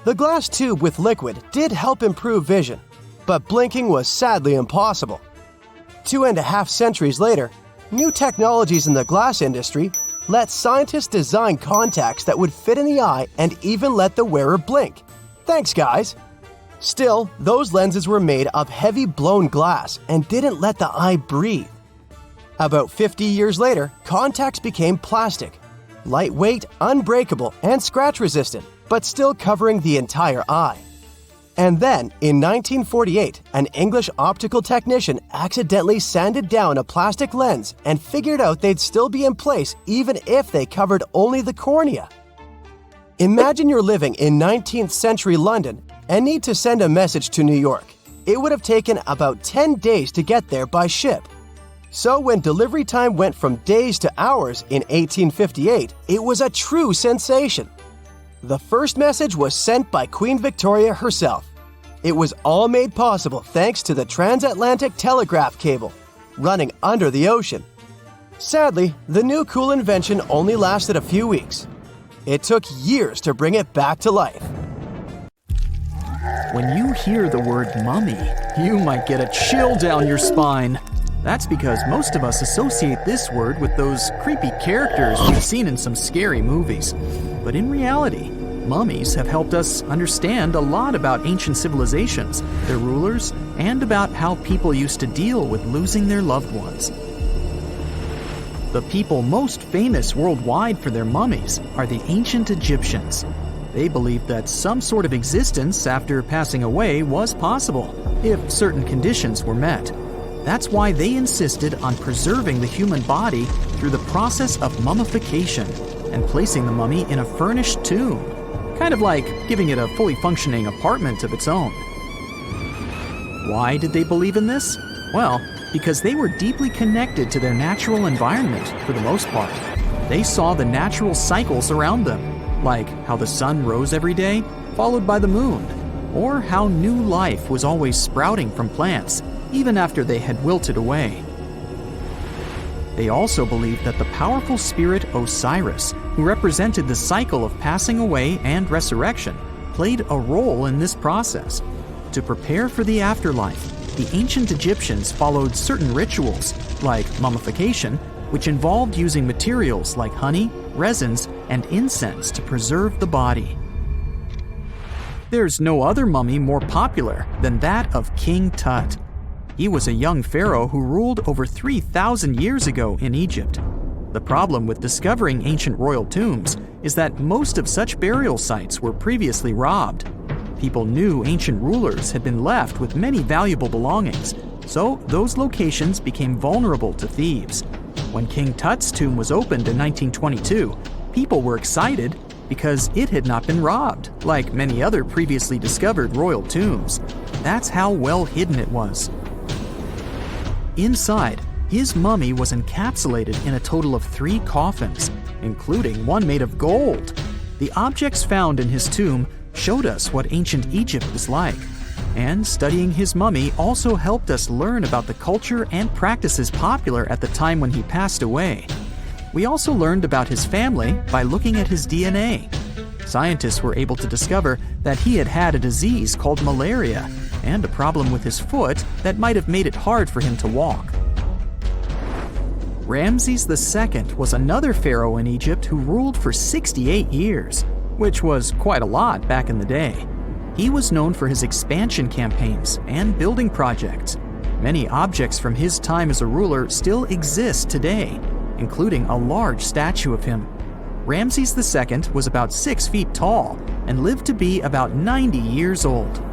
The glass tube with liquid did help improve vision, but blinking was sadly impossible. 2.5 centuries later, new technologies in the glass industry let scientists design contacts that would fit in the eye and even let the wearer blink. Thanks, guys! Still, those lenses were made of heavy blown glass and didn't let the eye breathe. About 50 years later, contacts became plastic, lightweight, unbreakable, and scratch-resistant, but still covering the entire eye. And then, in 1948, an English optical technician accidentally sanded down a plastic lens and figured out they'd still be in place even if they covered only the cornea. Imagine you're living in 19th century London and need to send a message to New York. It would have taken about 10 days to get there by ship. So when delivery time went from days to hours in 1858, it was a true sensation. The first message was sent by Queen Victoria herself. It was all made possible thanks to the transatlantic telegraph cable, running under the ocean. Sadly, the new cool invention only lasted a few weeks. It took years to bring it back to life. When you hear the word mummy, you might get a chill down your spine. That's because most of us associate this word with those creepy characters we've seen in some scary movies. But in reality, mummies have helped us understand a lot about ancient civilizations, their rulers, and about how people used to deal with losing their loved ones. The people most famous worldwide for their mummies are the ancient Egyptians. They believed that some sort of existence after passing away was possible, if certain conditions were met. That's why they insisted on preserving the human body through the process of mummification and placing the mummy in a furnished tomb, kind of like giving it a fully functioning apartment of its own. Why did they believe in this? Well, because they were deeply connected to their natural environment for the most part. They saw the natural cycles around them, like how the sun rose every day, followed by the moon, or how new life was always sprouting from plants, even after they had wilted away. They also believed that the powerful spirit Osiris, who represented the cycle of passing away and resurrection, played a role in this process. To prepare for the afterlife, the ancient Egyptians followed certain rituals, like mummification, which involved using materials like honey, resins, and incense to preserve the body. There's no other mummy more popular than that of King Tut. He was a young pharaoh who ruled over 3,000 years ago in Egypt. The problem with discovering ancient royal tombs is that most of such burial sites were previously robbed. People knew ancient rulers had been left with many valuable belongings, so those locations became vulnerable to thieves. When King Tut's tomb was opened in 1922, people were excited because it had not been robbed, like many other previously discovered royal tombs. That's how well hidden it was. Inside, his mummy was encapsulated in a total of 3 coffins, including one made of gold. The objects found in his tomb showed us what ancient Egypt was like, and studying his mummy also helped us learn about the culture and practices popular at the time when he passed away. We also learned about his family by looking at his DNA. Scientists were able to discover that he had had a disease called malaria and a problem with his foot that might have made it hard for him to walk. Ramses II was another pharaoh in Egypt who ruled for 68 years, which was quite a lot back in the day. He was known for his expansion campaigns and building projects. Many objects from his time as a ruler still exist today, including a large statue of him. Ramses II was about 6 feet tall and lived to be about 90 years old.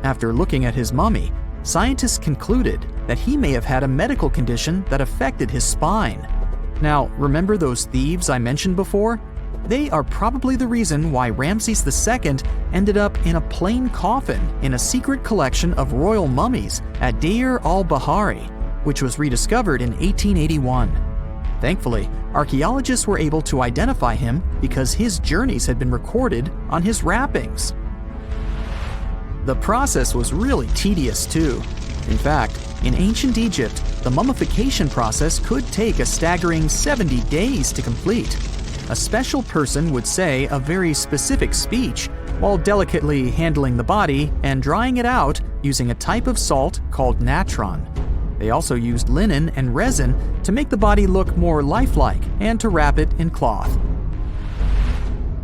After looking at his mummy, scientists concluded that he may have had a medical condition that affected his spine. Now, remember those thieves I mentioned before? They are probably the reason why Ramses II ended up in a plain coffin in a secret collection of royal mummies at Deir al-Bahari, which was rediscovered in 1881. Thankfully, archaeologists were able to identify him because his journeys had been recorded on his wrappings. The process was really tedious too. In fact, in ancient Egypt, the mummification process could take a staggering 70 days to complete. A special person would say a very specific speech while delicately handling the body and drying it out using a type of salt called natron. They also used linen and resin to make the body look more lifelike and to wrap it in cloth.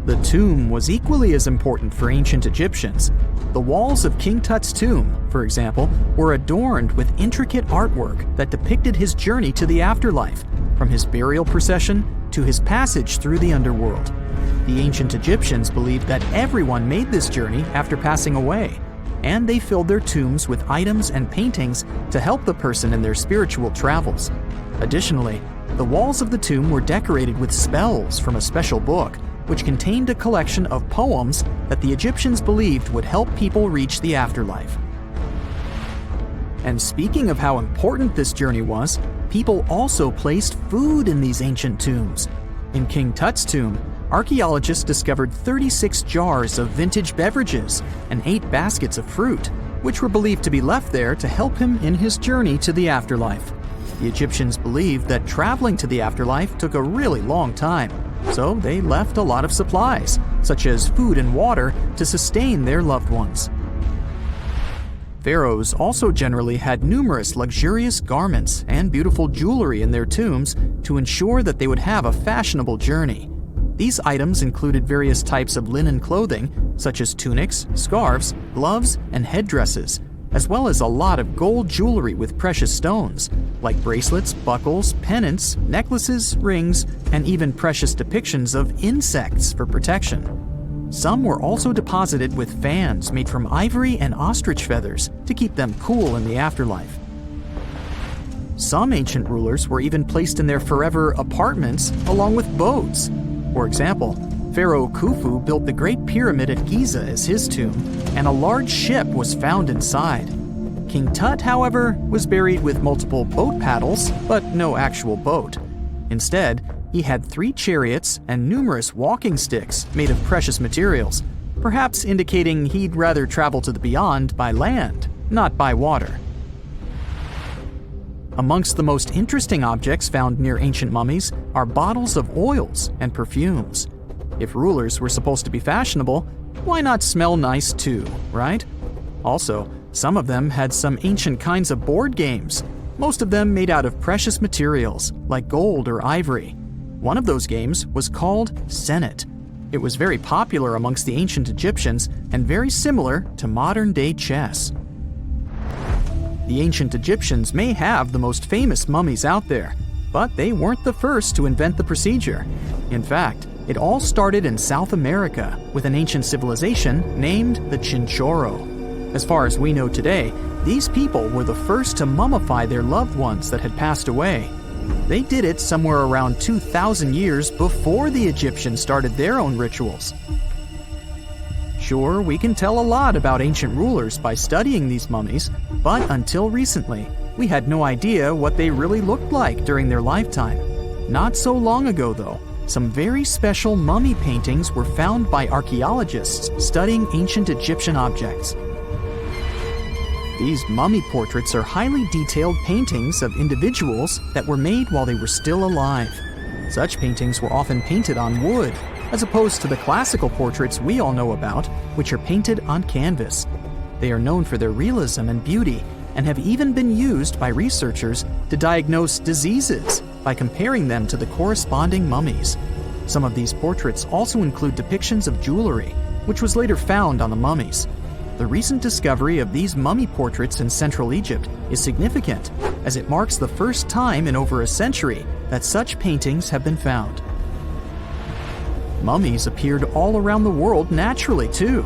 The tomb was equally as important for ancient Egyptians. The walls of King Tut's tomb, for example, were adorned with intricate artwork that depicted his journey to the afterlife, from his burial procession to his passage through the underworld. The ancient Egyptians believed that everyone made this journey after passing away, and they filled their tombs with items and paintings to help the person in their spiritual travels. Additionally, the walls of the tomb were decorated with spells from a special book, which contained a collection of poems that the Egyptians believed would help people reach the afterlife. And speaking of how important this journey was, people also placed food in these ancient tombs. In King Tut's tomb, archaeologists discovered 36 jars of vintage beverages and 8 baskets of fruit, which were believed to be left there to help him in his journey to the afterlife. The Egyptians believed that traveling to the afterlife took a really long time, so they left a lot of supplies, such as food and water, to sustain their loved ones. Pharaohs also generally had numerous luxurious garments and beautiful jewelry in their tombs to ensure that they would have a fashionable journey. These items included various types of linen clothing, such as tunics, scarves, gloves, and headdresses, as well as a lot of gold jewelry with precious stones, like bracelets, buckles, pendants, necklaces, rings, and even precious depictions of insects for protection. Some were also deposited with fans made from ivory and ostrich feathers to keep them cool in the afterlife. Some ancient rulers were even placed in their forever apartments along with boats. For example, Pharaoh Khufu built the Great Pyramid at Giza as his tomb, and a large ship was found inside. King Tut, however, was buried with multiple boat paddles, but no actual boat. Instead, he had 3 chariots and numerous walking sticks made of precious materials, perhaps indicating he'd rather travel to the beyond by land, not by water. Amongst the most interesting objects found near ancient mummies are bottles of oils and perfumes. If rulers were supposed to be fashionable, why not smell nice too, right? Also, some of them had some ancient kinds of board games, most of them made out of precious materials like gold or ivory. One of those games was called Senet. It was very popular amongst the ancient Egyptians and very similar to modern-day chess. The ancient Egyptians may have the most famous mummies out there, but they weren't the first to invent the procedure. In fact, it all started in South America with an ancient civilization named the Chinchorro. As far as we know today, these people were the first to mummify their loved ones that had passed away. They did it somewhere around 2,000 years before the Egyptians started their own rituals. Sure, we can tell a lot about ancient rulers by studying these mummies, but until recently, we had no idea what they really looked like during their lifetime. Not so long ago, though, some very special mummy paintings were found by archaeologists studying ancient Egyptian objects. These mummy portraits are highly detailed paintings of individuals that were made while they were still alive. Such paintings were often painted on wood, as opposed to the classical portraits we all know about, which are painted on canvas. They are known for their realism and beauty, and have even been used by researchers to diagnose diseases by comparing them to the corresponding mummies. Some of these portraits also include depictions of jewelry, which was later found on the mummies. The recent discovery of these mummy portraits in Central Egypt is significant, as it marks the first time in over a century that such paintings have been found. Mummies appeared all around the world naturally, too.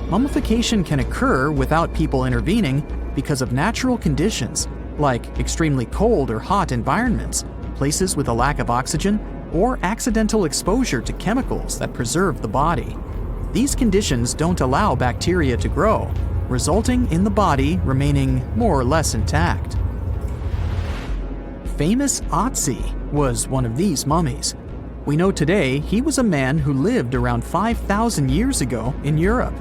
Mummification can occur without people intervening because of natural conditions, like extremely cold or hot environments, places with a lack of oxygen, or accidental exposure to chemicals that preserve the body. These conditions don't allow bacteria to grow, resulting in the body remaining more or less intact. Famous Otzi was one of these mummies. We know today he was a man who lived around 5,000 years ago in Europe.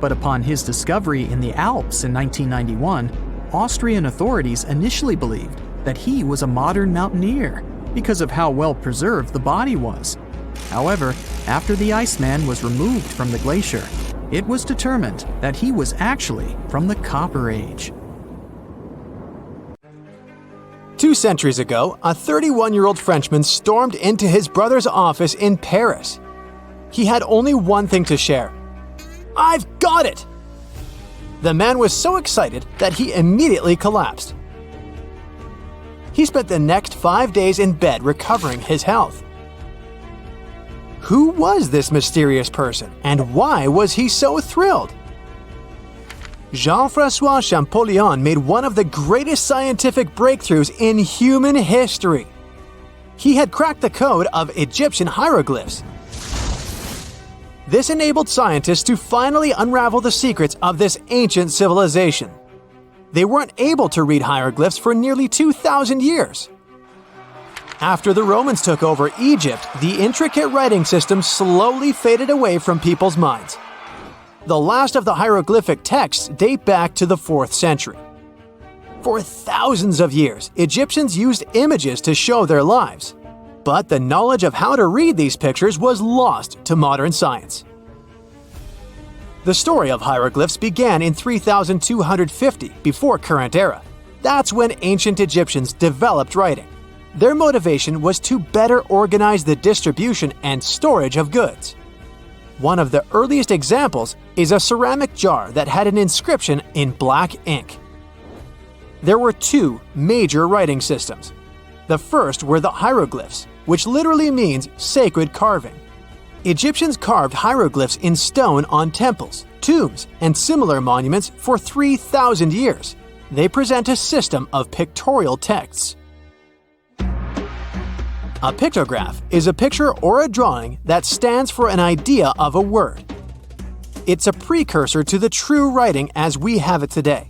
But upon his discovery in the Alps in 1991, Austrian authorities initially believed that he was a modern mountaineer because of how well preserved the body was. However, after the Iceman was removed from the glacier, it was determined that he was actually from the Copper Age. 2 centuries ago, a 31-year-old Frenchman stormed into his brother's office in Paris. He had only one thing to share. "I've got it!" The man was so excited that he immediately collapsed. He spent the next 5 days in bed recovering his health. Who was this mysterious person, and why was he so thrilled? Jean-François Champollion made one of the greatest scientific breakthroughs in human history. He had cracked the code of Egyptian hieroglyphs. This enabled scientists to finally unravel the secrets of this ancient civilization. They weren't able to read hieroglyphs for nearly 2,000 years. After the Romans took over Egypt, the intricate writing system slowly faded away from people's minds. The last of the hieroglyphic texts date back to the 4th century. For thousands of years, Egyptians used images to show their lives. But the knowledge of how to read these pictures was lost to modern science. The story of hieroglyphs began in 3250 before current era. That's when ancient Egyptians developed writing. Their motivation was to better organize the distribution and storage of goods. One of the earliest examples is a ceramic jar that had an inscription in black ink. There were 2 major writing systems. The first were the hieroglyphs, which literally means sacred carving. Egyptians carved hieroglyphs in stone on temples, tombs, and similar monuments for 3,000 years. They present a system of pictorial texts. A pictograph is a picture or a drawing that stands for an idea of a word. It's a precursor to the true writing as we have it today.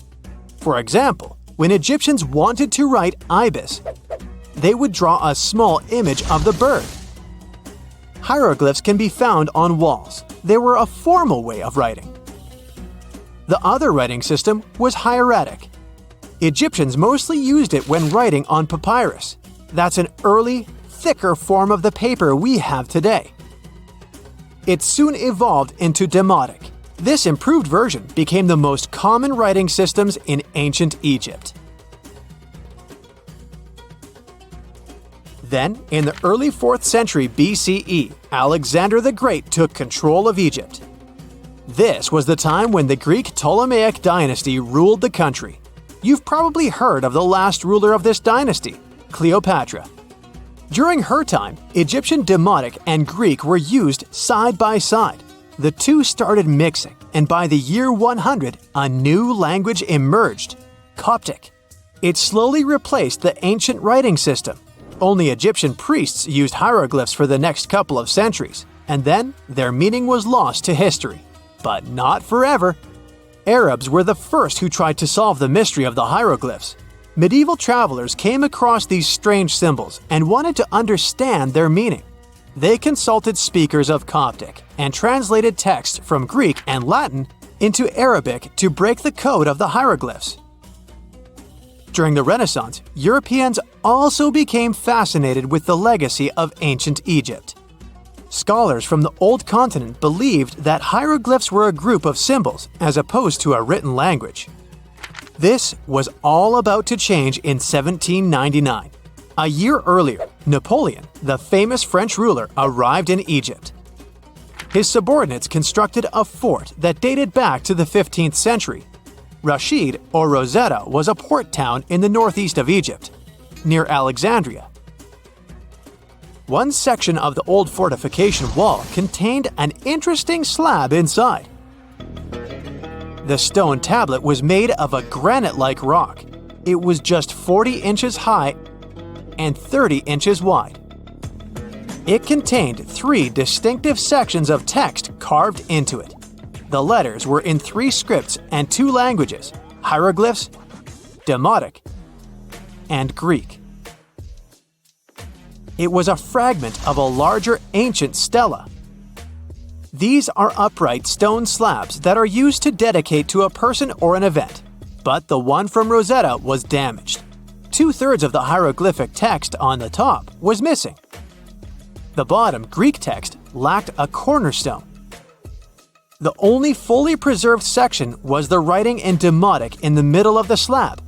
For example, when Egyptians wanted to write ibis, they would draw a small image of the bird. Hieroglyphs can be found on walls. They were a formal way of writing. The other writing system was hieratic. Egyptians mostly used it when writing on papyrus. That's an early, thicker form of the paper we have today. It soon evolved into demotic. This improved version became the most common writing systems in ancient Egypt. Then, in the early 4th century BCE, Alexander the Great took control of Egypt. This was the time when the Greek Ptolemaic dynasty ruled the country. You've probably heard of the last ruler of this dynasty, Cleopatra. During her time, Egyptian demotic and Greek were used side by side. The two started mixing, and by the year 100, a new language emerged, Coptic. It slowly replaced the ancient writing system. Only Egyptian priests used hieroglyphs for the next couple of centuries, and then their meaning was lost to history. But not forever. Arabs were the first who tried to solve the mystery of the hieroglyphs. Medieval travelers came across these strange symbols and wanted to understand their meaning. They consulted speakers of Coptic and translated text from Greek and Latin into Arabic to break the code of the hieroglyphs. During the Renaissance, Europeans also became fascinated with the legacy of ancient Egypt. Scholars from the Old Continent believed that hieroglyphs were a group of symbols as opposed to a written language. This was all about to change in 1799. A year earlier, Napoleon, the famous French ruler, arrived in Egypt. His subordinates constructed a fort that dated back to the 15th century. Rashid, or Rosetta, was a port town in the northeast of Egypt, near Alexandria. One section of the old fortification wall contained an interesting slab inside. The stone tablet was made of a granite-like rock. It was just 40 inches high and 30 inches wide. It contained 3 distinctive sections of text carved into it. The letters were in 3 scripts and 2 languages: hieroglyphs, demotic, and Greek. It was a fragment of a larger ancient stela. These are upright stone slabs that are used to dedicate to a person or an event, but the one from Rosetta was damaged. 2/3 of the hieroglyphic text on the top was missing. The bottom Greek text lacked a cornerstone. The only fully preserved section was the writing in demotic in the middle of the slab.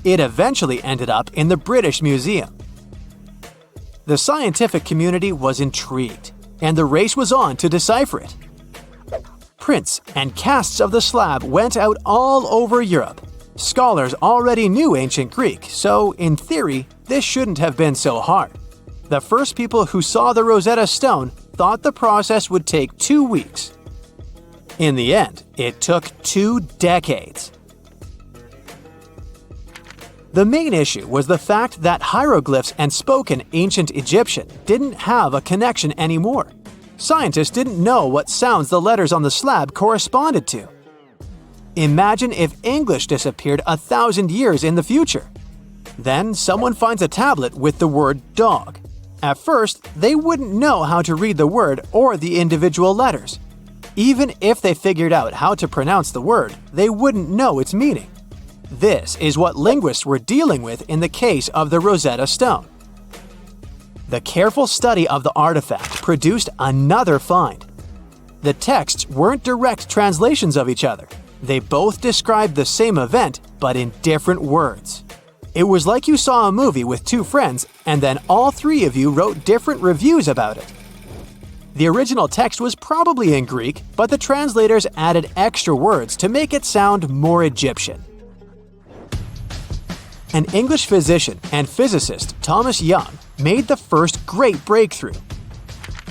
It eventually ended up in the British Museum. The scientific community was intrigued, and the race was on to decipher it. Prints and casts of the slab went out all over Europe. Scholars already knew ancient Greek, so in theory, this shouldn't have been so hard. The first people who saw the Rosetta Stone thought the process would take 2 weeks. In the end, it took 2 decades. The main issue was the fact that hieroglyphs and spoken ancient Egyptian didn't have a connection anymore. Scientists didn't know what sounds the letters on the slab corresponded to. Imagine if English disappeared 1,000 years in the future. Then someone finds a tablet with the word dog. At first, they wouldn't know how to read the word or the individual letters. Even if they figured out how to pronounce the word, they wouldn't know its meaning. This is what linguists were dealing with in the case of the Rosetta Stone. The careful study of the artifact produced another find. The texts weren't direct translations of each other. They both described the same event, but in different words. It was like you saw a movie with 2 friends, and then all 3 of you wrote different reviews about it. The original text was probably in Greek, but the translators added extra words to make it sound more Egyptian. An English physician and physicist, Thomas Young, made the first great breakthrough.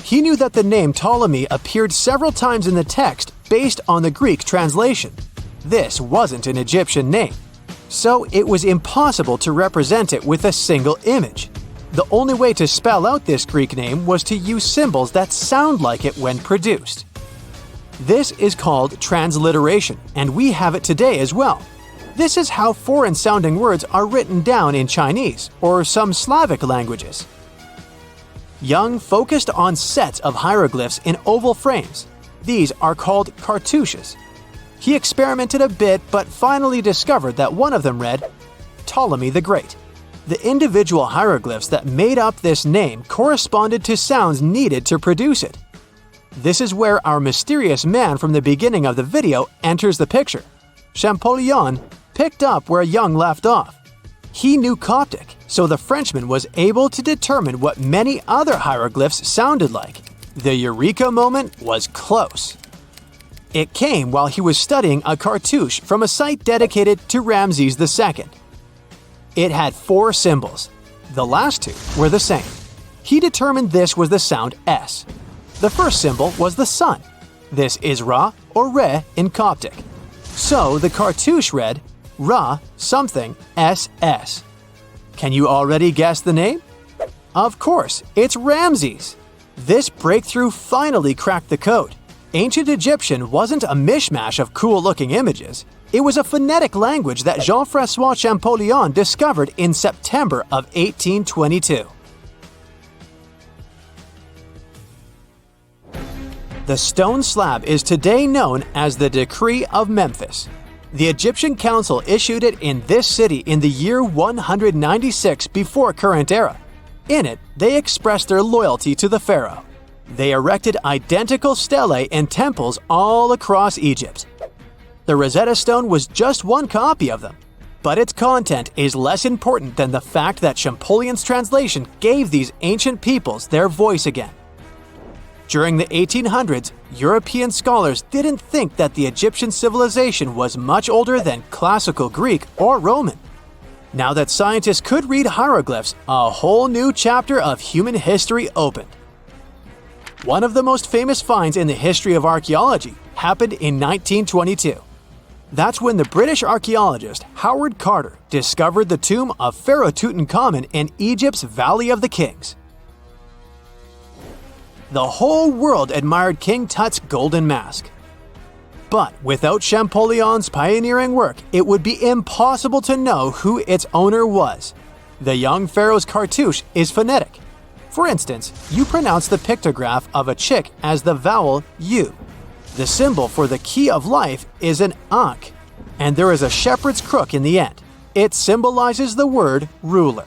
He knew that the name Ptolemy appeared several times in the text based on the Greek translation. This wasn't an Egyptian name, so it was impossible to represent it with a single image. The only way to spell out this Greek name was to use symbols that sound like it when produced. This is called transliteration, and we have it today as well. This is how foreign-sounding words are written down in Chinese or some Slavic languages. Young focused on sets of hieroglyphs in oval frames. These are called cartouches. He experimented a bit but finally discovered that one of them read, Ptolemy the Great. The individual hieroglyphs that made up this name corresponded to sounds needed to produce it. This is where our mysterious man from the beginning of the video enters the picture. Champollion picked up where Young left off. He knew Coptic, so the Frenchman was able to determine what many other hieroglyphs sounded like. The eureka moment was close. It came while he was studying a cartouche from a site dedicated to Ramses II. It had 4 symbols. The last 2 were the same. He determined this was the sound S. The first symbol was the sun. This is Ra or Re in Coptic. So the cartouche read Ra something SS. Can you already guess the name? Of course, it's Ramses. This breakthrough finally cracked the code. Ancient Egyptian wasn't a mishmash of cool-looking images. It was a phonetic language that Jean-François Champollion discovered in September of 1822. The stone slab is today known as the Decree of Memphis. The Egyptian Council issued it in this city in the year 196 before current era. In it, they expressed their loyalty to the pharaoh. They erected identical stelae and temples all across Egypt. The Rosetta Stone was just one copy of them, but its content is less important than the fact that Champollion's translation gave these ancient peoples their voice again. During the 1800s, European scholars didn't think that the Egyptian civilization was much older than classical Greek or Roman. Now that scientists could read hieroglyphs, a whole new chapter of human history opened. One of the most famous finds in the history of archaeology happened in 1922. That's when the British archaeologist Howard Carter discovered the tomb of Pharaoh Tutankhamun in Egypt's Valley of the Kings. The whole world admired King Tut's golden mask. But without Champollion's pioneering work, it would be impossible to know who its owner was. The young pharaoh's cartouche is phonetic. For instance, you pronounce the pictograph of a chick as the vowel U. The symbol for the key of life is an ankh, and there is a shepherd's crook in the end. It symbolizes the word ruler.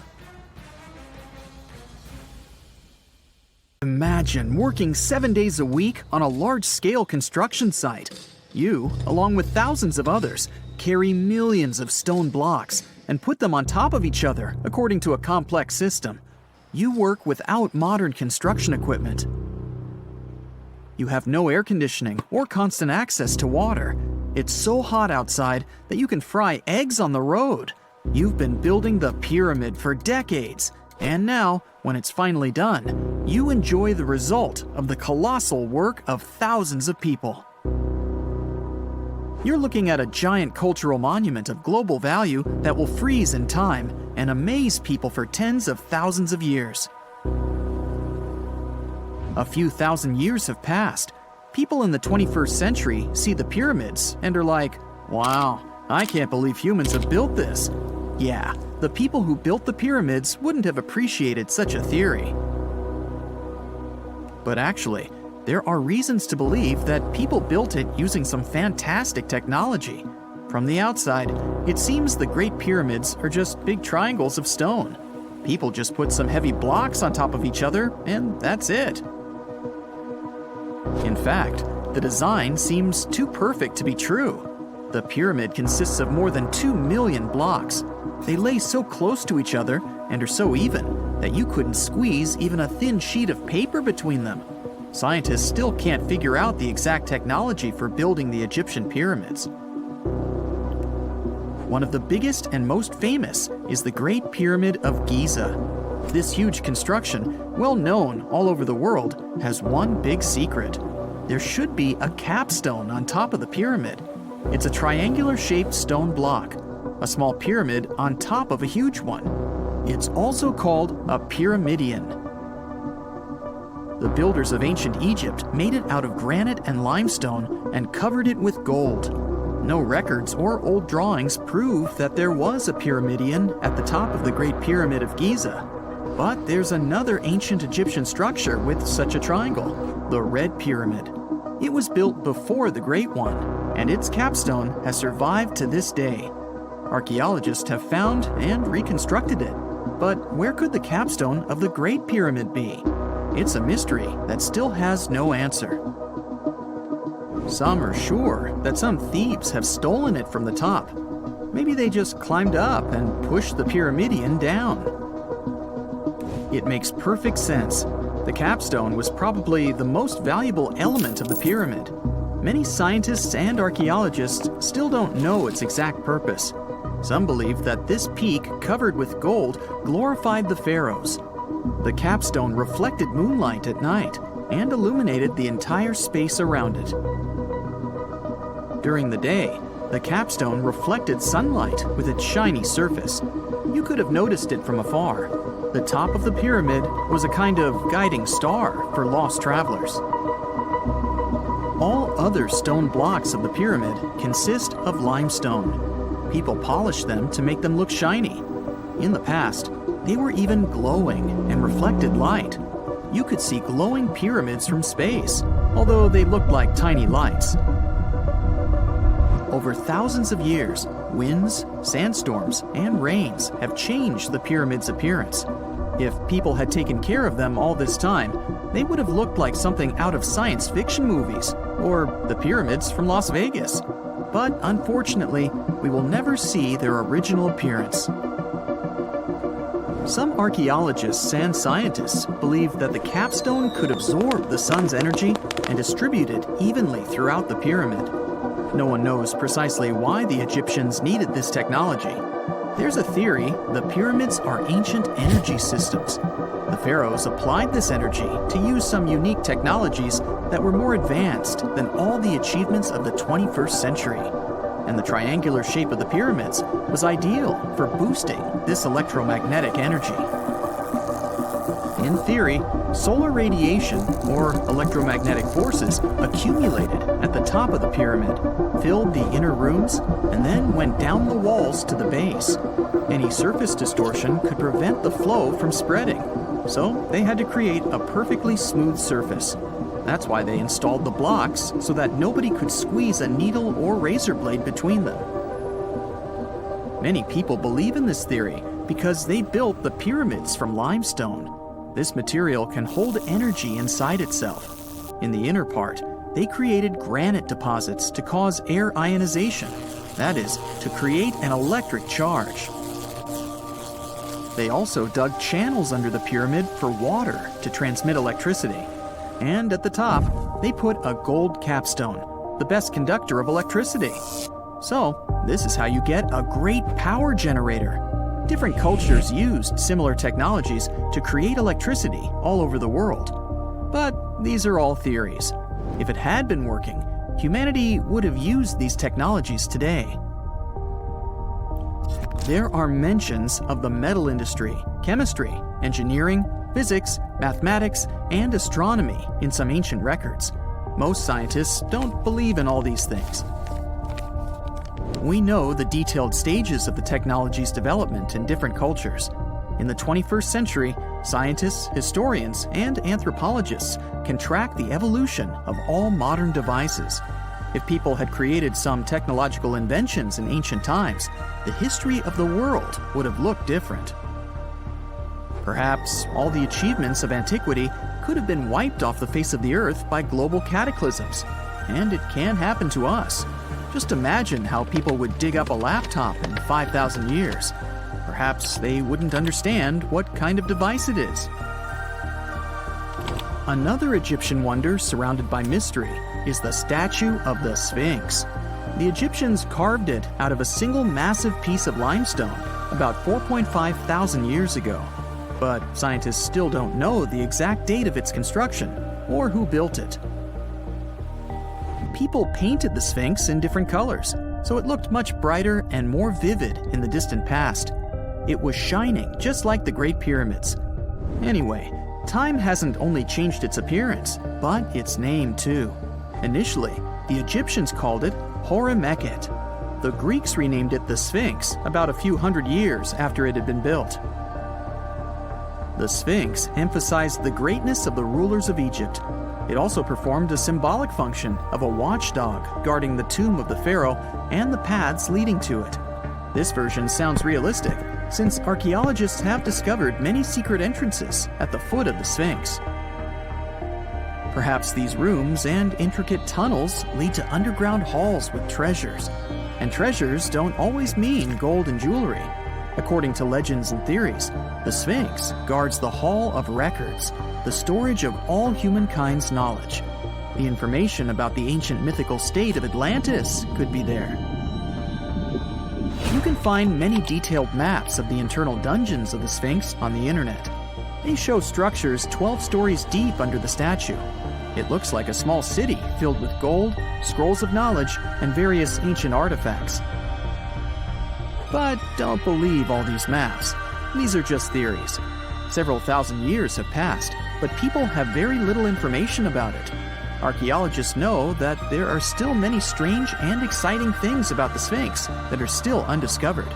Imagine working 7 days a week on a large-scale construction site. You, along with thousands of others, carry millions of stone blocks and put them on top of each other according to a complex system. You work without modern construction equipment. You have no air conditioning or constant access to water. It's so hot outside that you can fry eggs on the road. You've been building the pyramid for decades, and now, when it's finally done, you enjoy the result of the colossal work of thousands of people. You're looking at a giant cultural monument of global value that will freeze in time and amaze people for tens of thousands of years. A few thousand years have passed. People in the 21st century see the pyramids and are like, wow, I can't believe humans have built this. Yeah, the people who built the pyramids wouldn't have appreciated such a theory. But actually, there are reasons to believe that people built it using some fantastic technology. From the outside, it seems the Great Pyramids are just big triangles of stone. People just put some heavy blocks on top of each other, and that's it. In fact, the design seems too perfect to be true. The pyramid consists of more than 2 million blocks. They lay so close to each other and are so even that you couldn't squeeze even a thin sheet of paper between them. Scientists still can't figure out the exact technology for building the Egyptian pyramids. One of the biggest and most famous is the Great Pyramid of Giza. This huge construction, well known all over the world, has one big secret. There should be a capstone on top of the pyramid. It's a triangular-shaped stone block, a small pyramid on top of a huge one. It's also called a pyramidion. The builders of ancient Egypt made it out of granite and limestone and covered it with gold. No records or old drawings prove that there was a pyramidion at the top of the Great Pyramid of Giza. But there's another ancient Egyptian structure with such a triangle, the Red Pyramid. It was built before the Great One, and its capstone has survived to this day. Archaeologists have found and reconstructed it. But where could the capstone of the Great Pyramid be? It's a mystery that still has no answer. Some are sure that some thieves have stolen it from the top. Maybe they just climbed up and pushed the pyramidion down. It makes perfect sense. The capstone was probably the most valuable element of the pyramid. Many scientists and archaeologists still don't know its exact purpose. Some believe that this peak covered with gold glorified the pharaohs. The capstone reflected moonlight at night and illuminated the entire space around it. During the day, the capstone reflected sunlight with its shiny surface. You could have noticed it from afar. The top of the pyramid was a kind of guiding star for lost travelers. All other stone blocks of the pyramid consist of limestone. People polished them to make them look shiny. In the past, they were even glowing and reflected light. You could see glowing pyramids from space, although they looked like tiny lights. Over thousands of years, winds, sandstorms, and rains have changed the pyramid's appearance. If people had taken care of them all this time, they would have looked like something out of science fiction movies or the pyramids from Las Vegas. But unfortunately, we will never see their original appearance. Some archaeologists and scientists believe that the capstone could absorb the sun's energy and distribute it evenly throughout the pyramid. No one knows precisely why the Egyptians needed this technology. There's a theory the pyramids are ancient energy systems. The pharaohs applied this energy to use some unique technologies that were more advanced than all the achievements of the 21st century. And the triangular shape of the pyramids was ideal for boosting this electromagnetic energy. In theory, solar radiation, or electromagnetic forces, accumulated at the top of the pyramid, filled the inner rooms, and then went down the walls to the base. Any surface distortion could prevent the flow from spreading, so they had to create a perfectly smooth surface. That's why they installed the blocks so that nobody could squeeze a needle or razor blade between them. Many people believe in this theory because they built the pyramids from limestone. This material can hold energy inside itself. In the inner part, they created granite deposits to cause air ionization, that is, to create an electric charge. They also dug channels under the pyramid for water to transmit electricity. And at the top, they put a gold capstone, the best conductor of electricity. So, this is how you get a great power generator. Different cultures used similar technologies to create electricity all over the world. But these are all theories. If it had been working, humanity would have used these technologies today. There are mentions of the metal industry, chemistry, engineering, physics, mathematics, and astronomy in some ancient records. Most scientists don't believe in all these things. We know the detailed stages of the technology's development in different cultures. In the 21st century, scientists, historians, and anthropologists can track the evolution of all modern devices. If people had created some technological inventions in ancient times, the history of the world would have looked different. Perhaps all the achievements of antiquity could have been wiped off the face of the earth by global cataclysms, and it can happen to us. Just imagine how people would dig up a laptop in 5,000 years. Perhaps they wouldn't understand what kind of device it is. Another Egyptian wonder surrounded by mystery is the statue of the Sphinx. The Egyptians carved it out of a single massive piece of limestone about 4.5 thousand years ago. But scientists still don't know the exact date of its construction or who built it. People painted the Sphinx in different colors, so it looked much brighter and more vivid in the distant past. It was shining just like the Great Pyramids. Anyway, time hasn't only changed its appearance, but its name too. Initially, the Egyptians called it Horemheb. The Greeks renamed it the Sphinx about a few hundred years after it had been built. The Sphinx emphasized the greatness of the rulers of Egypt. It also performed a symbolic function of a watchdog guarding the tomb of the pharaoh and the paths leading to it. This version sounds realistic, since archaeologists have discovered many secret entrances at the foot of the Sphinx. Perhaps these rooms and intricate tunnels lead to underground halls with treasures. And treasures don't always mean gold and jewelry. According to legends and theories, the Sphinx guards the Hall of Records, the storage of all humankind's knowledge. The information about the ancient mythical state of Atlantis could be there. You can find many detailed maps of the internal dungeons of the Sphinx on the internet. They show structures 12 stories deep under the statue. It looks like a small city filled with gold, scrolls of knowledge, and various ancient artifacts. But don't believe all these maps. These are just theories. Several thousand years have passed, but people have very little information about it. Archaeologists know that there are still many strange and exciting things about the Sphinx that are still undiscovered.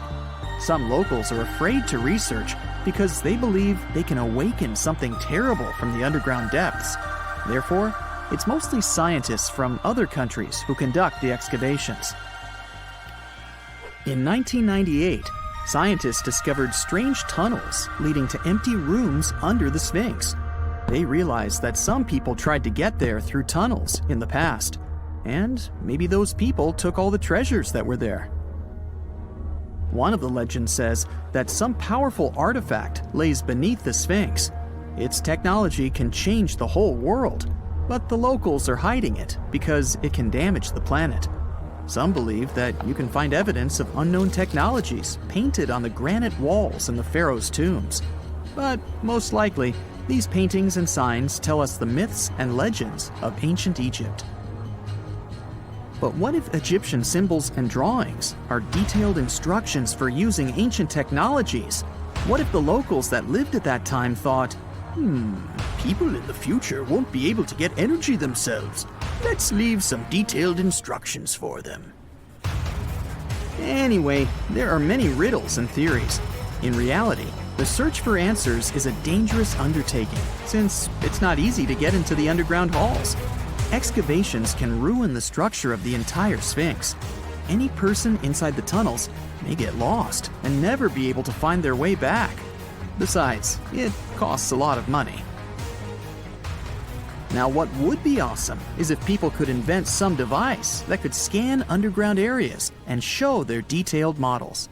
Some locals are afraid to research because they believe they can awaken something terrible from the underground depths. Therefore, it's mostly scientists from other countries who conduct the excavations. In 1998, scientists discovered strange tunnels leading to empty rooms under the Sphinx. They realized that some people tried to get there through tunnels in the past, and maybe those people took all the treasures that were there. One of the legends says that some powerful artifact lays beneath the Sphinx. Its technology can change the whole world, but the locals are hiding it because it can damage the planet. Some believe that you can find evidence of unknown technologies painted on the granite walls in the pharaohs' tombs. But most likely, these paintings and signs tell us the myths and legends of ancient Egypt. But what if Egyptian symbols and drawings are detailed instructions for using ancient technologies? What if the locals that lived at that time thought, people in the future won't be able to get energy themselves. Let's leave some detailed instructions for them. Anyway, there are many riddles and theories. In reality, the search for answers is a dangerous undertaking, since it's not easy to get into the underground halls. Excavations can ruin the structure of the entire Sphinx. Any person inside the tunnels may get lost and never be able to find their way back. Besides, it costs a lot of money. Now, what would be awesome is if people could invent some device that could scan underground areas and show their detailed models.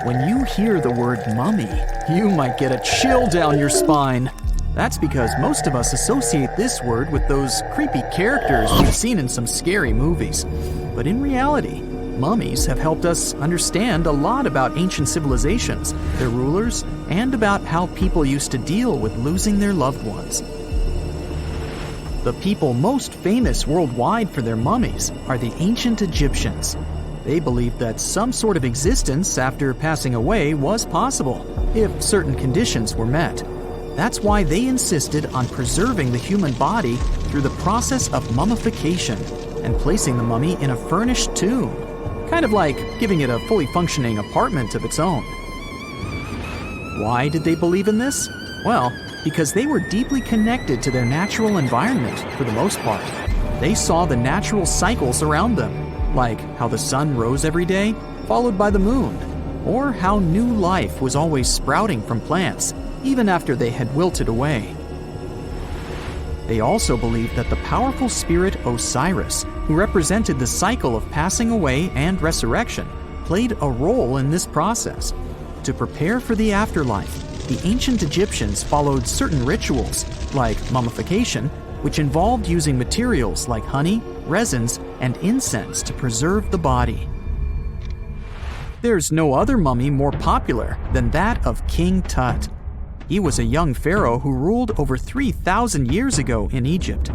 When you hear the word mummy, you might get a chill down your spine. That's because most of us associate this word with those creepy characters we've seen in some scary movies. But in reality, mummies have helped us understand a lot about ancient civilizations, their rulers, and about how people used to deal with losing their loved ones. The people most famous worldwide for their mummies are the ancient Egyptians. They believed that some sort of existence after passing away was possible, if certain conditions were met. That's why they insisted on preserving the human body through the process of mummification and placing the mummy in a furnished tomb, kind of like giving it a fully functioning apartment of its own. Why did they believe in this? Well, because they were deeply connected to their natural environment for the most part. They saw the natural cycles around them, like how the sun rose every day, followed by the moon, or how new life was always sprouting from plants, even after they had wilted away. They also believed that the powerful spirit Osiris, who represented the cycle of passing away and resurrection, played a role in this process. To prepare for the afterlife, the ancient Egyptians followed certain rituals, like mummification, which involved using materials like honey, resins, and incense to preserve the body. There's no other mummy more popular than that of King Tut. He was a young pharaoh who ruled over 3,000 years ago in Egypt.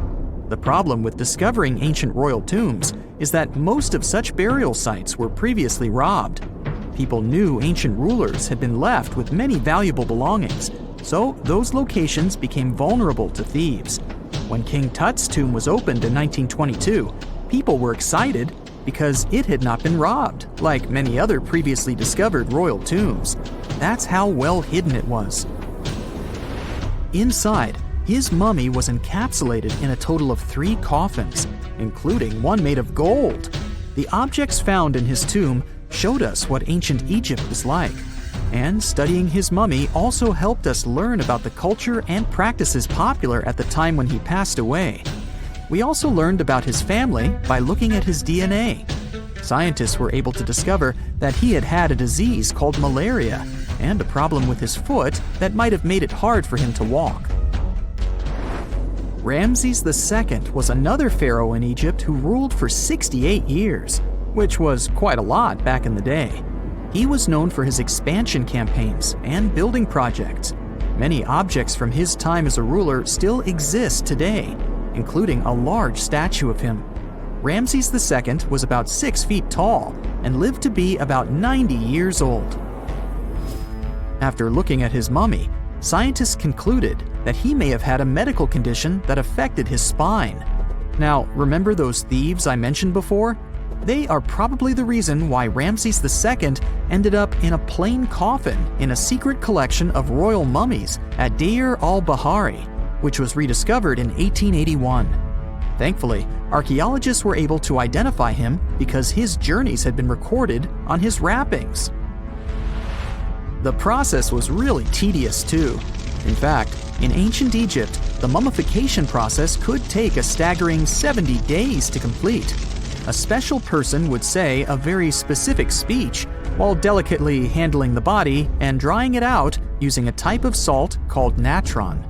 The problem with discovering ancient royal tombs is that most of such burial sites were previously robbed. People knew ancient rulers had been left with many valuable belongings, so those locations became vulnerable to thieves. When King Tut's tomb was opened in 1922, people were excited because it had not been robbed, like many other previously discovered royal tombs. That's how well hidden it was. Inside, his mummy was encapsulated in a total of 3 coffins, including one made of gold. The objects found in his tomb showed us what ancient Egypt was like, and studying his mummy also helped us learn about the culture and practices popular at the time when he passed away. We also learned about his family by looking at his DNA. Scientists were able to discover that he had had a disease called malaria and a problem with his foot that might have made it hard for him to walk. Ramses II was another pharaoh in Egypt who ruled for 68 years, which was quite a lot back in the day. He was known for his expansion campaigns and building projects. Many objects from his time as a ruler still exist today, including a large statue of him. Ramses II was about 6 feet tall and lived to be about 90 years old. After looking at his mummy, scientists concluded that he may have had a medical condition that affected his spine. Now, remember those thieves I mentioned before? They are probably the reason why Ramses II ended up in a plain coffin in a secret collection of royal mummies at Deir al-Bahari, which was rediscovered in 1881. Thankfully, archaeologists were able to identify him because his journeys had been recorded on his wrappings. The process was really tedious too. In fact, in ancient Egypt, the mummification process could take a staggering 70 days to complete. A special person would say a very specific speech while delicately handling the body and drying it out using a type of salt called natron.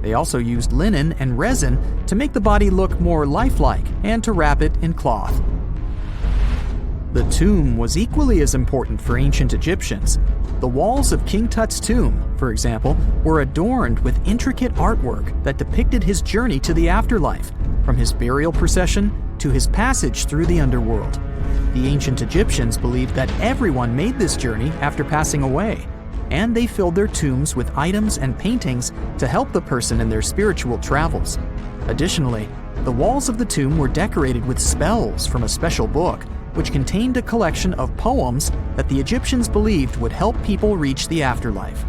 They also used linen and resin to make the body look more lifelike and to wrap it in cloth. The tomb was equally as important for ancient Egyptians. The walls of King Tut's tomb, for example, were adorned with intricate artwork that depicted his journey to the afterlife, from his burial procession to his passage through the underworld. The ancient Egyptians believed that everyone made this journey after passing away, and they filled their tombs with items and paintings to help the person in their spiritual travels. Additionally, the walls of the tomb were decorated with spells from a special book, which contained a collection of poems that the Egyptians believed would help people reach the afterlife.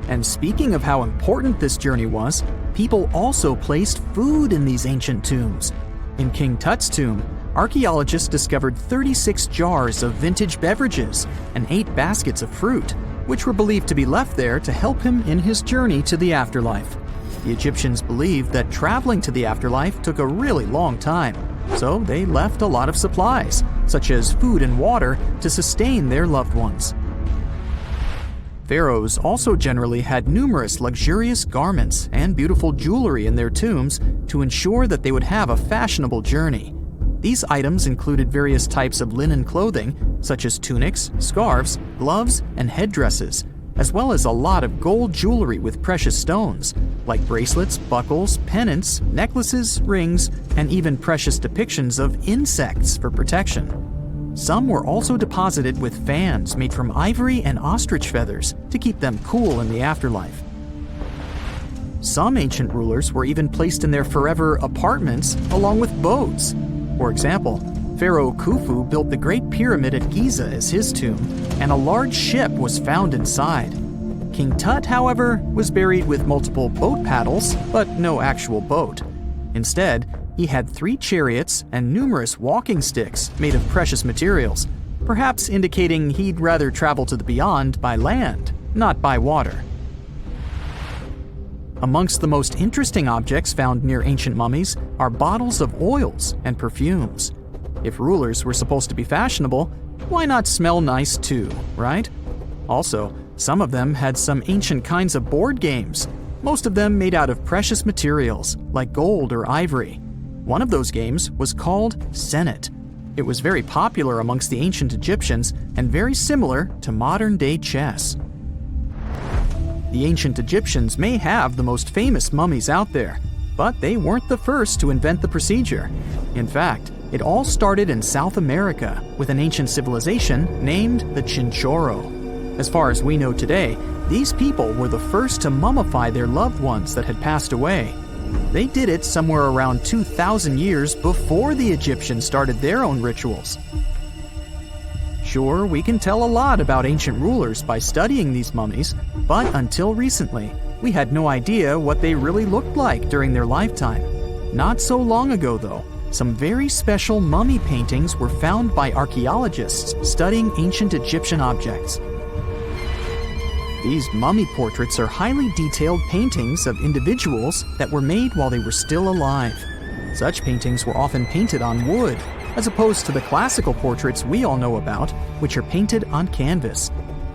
And speaking of how important this journey was, people also placed food in these ancient tombs. In King Tut's tomb, archaeologists discovered 36 jars of vintage beverages and 8 baskets of fruit, which were believed to be left there to help him in his journey to the afterlife. The Egyptians believed that traveling to the afterlife took a really long time, so they left a lot of supplies, such as food and water, to sustain their loved ones. Pharaohs also generally had numerous luxurious garments and beautiful jewelry in their tombs to ensure that they would have a fashionable journey. These items included various types of linen clothing, such as tunics, scarves, gloves, and headdresses, as well as a lot of gold jewelry with precious stones, like bracelets, buckles, pendants, necklaces, rings, and even precious depictions of insects for protection. Some were also deposited with fans made from ivory and ostrich feathers to keep them cool in the afterlife. Some ancient rulers were even placed in their forever apartments along with boats. For example, Pharaoh Khufu built the Great Pyramid at Giza as his tomb, and a large ship was found inside. King Tut, however, was buried with multiple boat paddles, but no actual boat. Instead, he had 3 chariots and numerous walking sticks made of precious materials, perhaps indicating he'd rather travel to the beyond by land, not by water. Amongst the most interesting objects found near ancient mummies are bottles of oils and perfumes. If rulers were supposed to be fashionable, why not smell nice too, right? Also, some of them had some ancient kinds of board games, most of them made out of precious materials like gold or ivory. One of those games was called Senet. It was very popular amongst the ancient Egyptians and very similar to modern-day chess. The ancient Egyptians may have the most famous mummies out there, but they weren't the first to invent the procedure. In fact, it all started in South America with an ancient civilization named the Chinchorro. As far as we know today, these people were the first to mummify their loved ones that had passed away. They did it somewhere around 2,000 years before the Egyptians started their own rituals. Sure, we can tell a lot about ancient rulers by studying these mummies, but until recently, we had no idea what they really looked like during their lifetime. Not so long ago, though, some very special mummy paintings were found by archaeologists studying ancient Egyptian objects. These mummy portraits are highly detailed paintings of individuals that were made while they were still alive. Such paintings were often painted on wood, as opposed to the classical portraits we all know about, which are painted on canvas.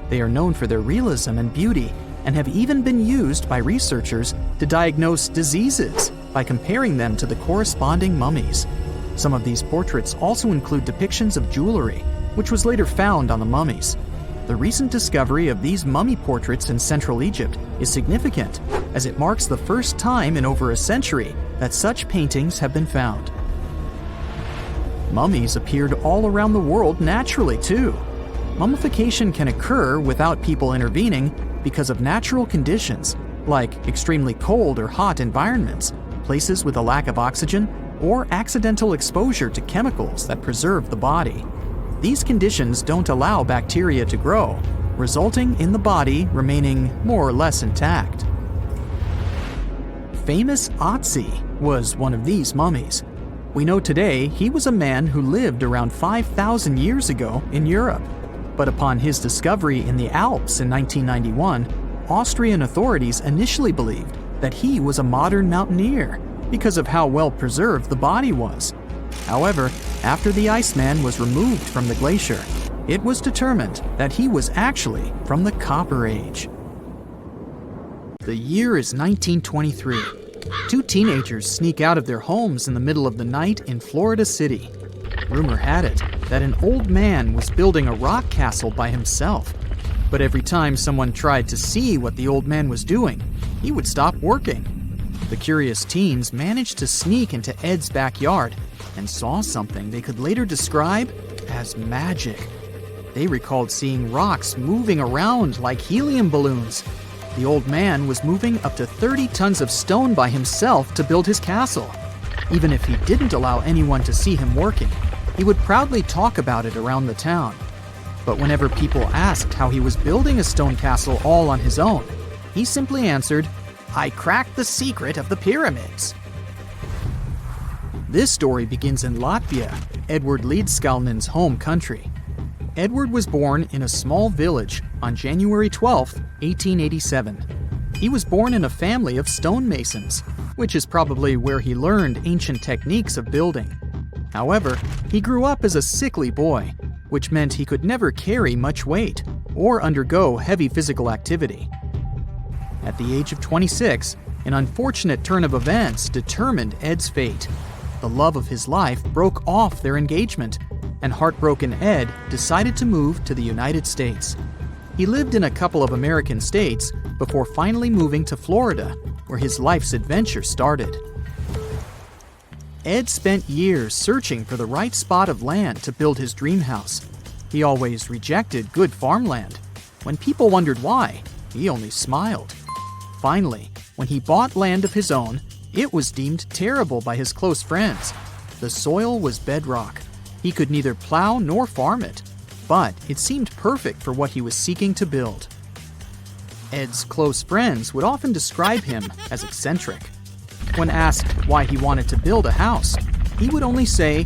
They are known for their realism and beauty, and have even been used by researchers to diagnose diseases by comparing them to the corresponding mummies. Some of these portraits also include depictions of jewelry, which was later found on the mummies. The recent discovery of these mummy portraits in Central Egypt is significant, as it marks the first time in over a century that such paintings have been found. Mummies appeared all around the world naturally, too. Mummification can occur without people intervening because of natural conditions, like extremely cold or hot environments, places with a lack of oxygen, or accidental exposure to chemicals that preserve the body. These conditions don't allow bacteria to grow, resulting in the body remaining more or less intact. Famous Otzi was one of these mummies. We know today he was a man who lived around 5,000 years ago in Europe. But upon his discovery in the Alps in 1991, Austrian authorities initially believed that he was a modern mountaineer because of how well preserved the body was. However, after the Iceman was removed from the glacier, it was determined that he was actually from the Copper Age. The year is 1923. Two teenagers sneak out of their homes in the middle of the night in Florida City. Rumor had it that an old man was building a rock castle by himself. But every time someone tried to see what the old man was doing, he would stop working. The curious teens managed to sneak into Ed's backyard and saw something they could later describe as magic. They recalled seeing rocks moving around like helium balloons. The old man was moving up to 30 tons of stone by himself to build his castle. Even if he didn't allow anyone to see him working, he would proudly talk about it around the town. But whenever people asked how he was building a stone castle all on his own, he simply answered, "I cracked the secret of the pyramids." This story begins in Latvia, Edward Leedskalnin's home country. Edward was born in a small village on January 12, 1887. He was born in a family of stonemasons, which is probably where he learned ancient techniques of building. However, he grew up as a sickly boy, which meant he could never carry much weight or undergo heavy physical activity. At the age of 26, an unfortunate turn of events determined Ed's fate. The love of his life broke off their engagement, and heartbroken Ed decided to move to the United States. He lived in a couple of American states before finally moving to Florida, where his life's adventure started. Ed spent years searching for the right spot of land to build his dream house. He always rejected good farmland. When people wondered why, he only smiled. Finally, when he bought land of his own, it was deemed terrible by his close friends. The soil was bedrock. He could neither plow nor farm it, but it seemed perfect for what he was seeking to build. Ed's close friends would often describe him as eccentric. When asked why he wanted to build a house, he would only say,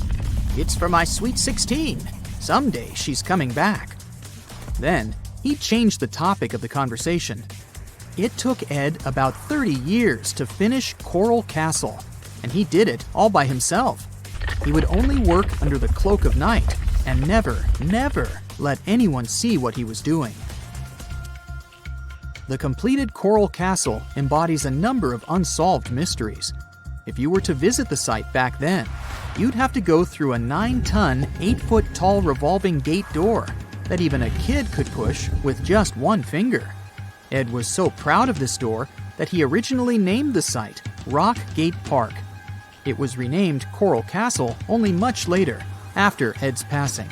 "It's for my sweet 16. Someday she's coming back." Then, he changed the topic of the conversation. It took Ed about 30 years to finish Coral Castle, and he did it all by himself. He would only work under the cloak of night and never let anyone see what he was doing. The completed Coral Castle embodies a number of unsolved mysteries. If you were to visit the site back then, you'd have to go through a 9-ton, 8-foot-tall revolving gate door that even a kid could push with just one finger. Ed was so proud of this door that he originally named the site Rock Gate Park. It was renamed Coral Castle only much later, after Ed's passing.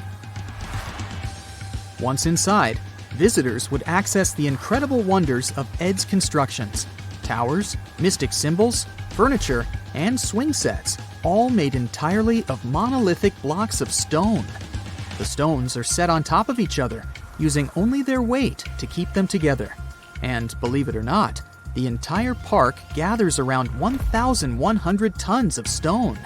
Once inside, visitors would access the incredible wonders of Ed's constructions: towers, mystic symbols, furniture, and swing sets, all made entirely of monolithic blocks of stone. The stones are set on top of each other, using only their weight to keep them together. And believe it or not, the entire park gathers around 1,100 tons of stone.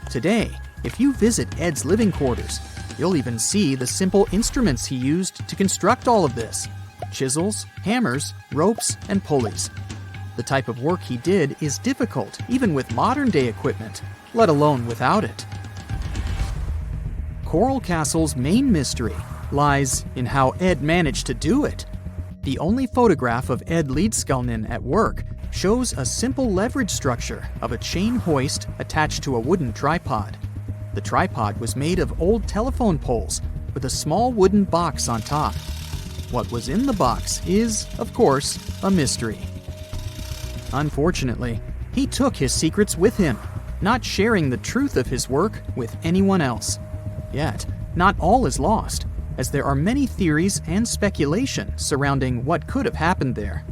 Today, if you visit Ed's living quarters, you'll even see the simple instruments he used to construct all of this: chisels, hammers, ropes, and pulleys. The type of work he did is difficult even with modern-day equipment, let alone without it. Coral Castle's main mystery lies in how Ed managed to do it. The only photograph of Ed Leedskalnin at work shows a simple leverage structure of a chain hoist attached to a wooden tripod. The tripod was made of old telephone poles with a small wooden box on top. What was in the box is, of course, a mystery. Unfortunately, he took his secrets with him, not sharing the truth of his work with anyone else. Yet, not all is lost, as there are many theories and speculation surrounding what could have happened there.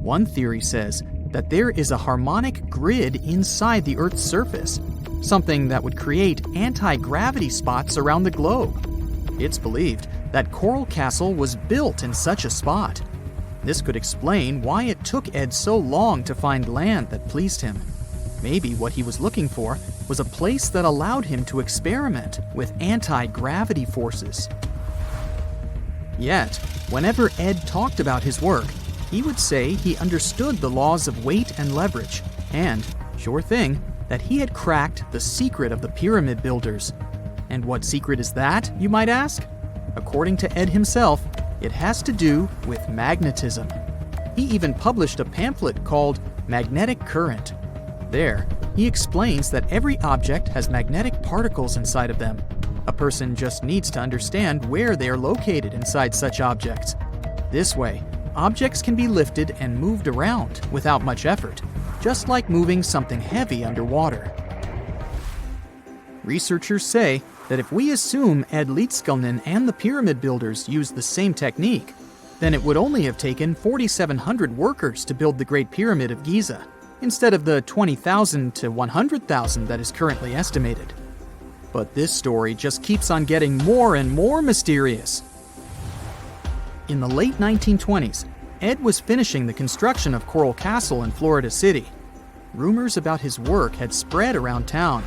One theory says that there is a harmonic grid inside the Earth's surface, something that would create anti-gravity spots around the globe. It's believed that Coral Castle was built in such a spot. This could explain why it took Ed so long to find land that pleased him. Maybe what he was looking for was a place that allowed him to experiment with anti-gravity forces. Yet, whenever Ed talked about his work, he would say he understood the laws of weight and leverage, and, sure thing, that he had cracked the secret of the pyramid builders. And what secret is that, you might ask? According to Ed himself, it has to do with magnetism. He even published a pamphlet called Magnetic Current. There, he explains that every object has magnetic particles inside of them. A person just needs to understand where they are located inside such objects. This way, objects can be lifted and moved around without much effort, just like moving something heavy underwater. Researchers say that if we assume Ed Leedskalnin and the pyramid builders used the same technique, then it would only have taken 4,700 workers to build the Great Pyramid of Giza, instead of the 20,000 to 100,000 that is currently estimated. But this story just keeps on getting more and more mysterious. In the late 1920s, Ed was finishing the construction of Coral Castle in Florida City. Rumors about his work had spread around town.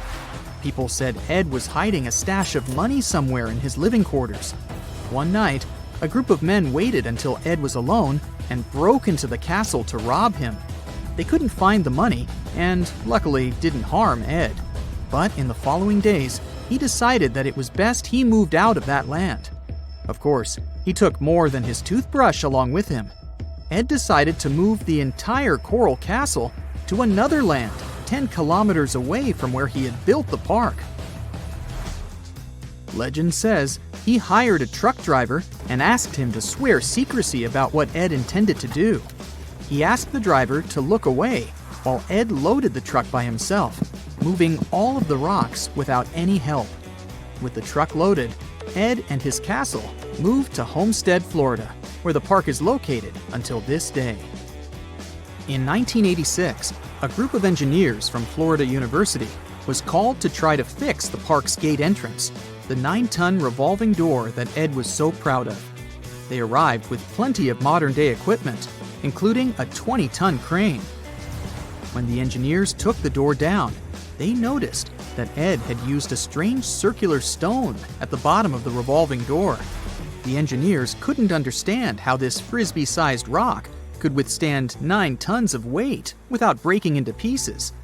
People said Ed was hiding a stash of money somewhere in his living quarters. One night, a group of men waited until Ed was alone and broke into the castle to rob him. They couldn't find the money and, luckily, didn't harm Ed. But in the following days, he decided that it was best he moved out of that land. Of course, he took more than his toothbrush along with him. Ed decided to move the entire Coral Castle to another land, 10 kilometers away from where he had built the park. Legend says he hired a truck driver and asked him to swear secrecy about what Ed intended to do. He asked the driver to look away while Ed loaded the truck by himself, moving all of the rocks without any help. With the truck loaded, Ed and his castle moved to Homestead, Florida, where the park is located until this day. In 1986, a group of engineers from Florida University was called to try to fix the park's gate entrance, the 9-ton revolving door that Ed was so proud of. They arrived with plenty of modern-day equipment, including a 20-ton crane. When the engineers took the door down, they noticed that Ed had used a strange circular stone at the bottom of the revolving door. The engineers couldn't understand how this frisbee-sized rock could withstand 9 tons of weight without breaking into pieces.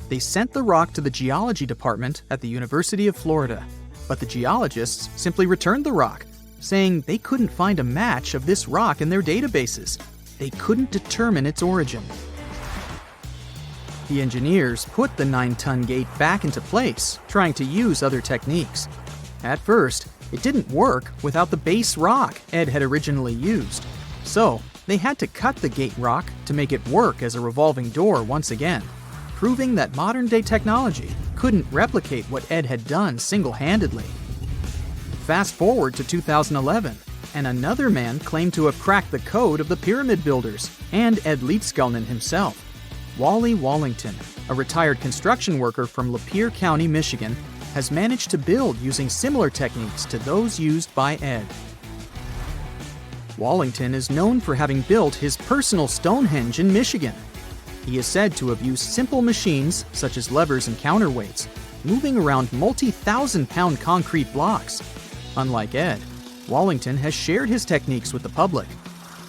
They sent the rock to the geology department at the University of Florida, but the geologists simply returned the rock, saying they couldn't find a match of this rock in their databases. They couldn't determine its origin. The engineers put the 9-ton gate back into place, trying to use other techniques. At first, it didn't work without the base rock Ed had originally used. So, they had to cut the gate rock to make it work as a revolving door once again, proving that modern-day technology couldn't replicate what Ed had done single-handedly. Fast forward to 2011, and another man claimed to have cracked the code of the pyramid builders and Ed Leedskalnin himself. Wally Wallington, a retired construction worker from Lapeer County, Michigan, has managed to build using similar techniques to those used by Ed. Wallington is known for having built his personal Stonehenge in Michigan. He is said to have used simple machines, such as levers and counterweights, moving around multi-thousand-pound concrete blocks. Unlike Ed, Wallington has shared his techniques with the public.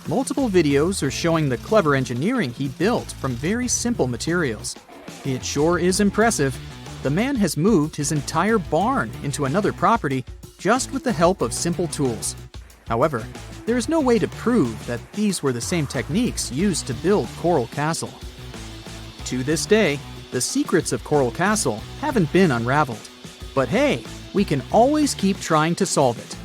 Multiple videos are showing the clever engineering he built from very simple materials. It sure is impressive. the man has moved his entire barn into another property just with the help of simple tools. However, there is no way to prove that these were the same techniques used to build Coral Castle. To this day, the secrets of Coral Castle haven't been unraveled. But hey, we can always keep trying to solve it.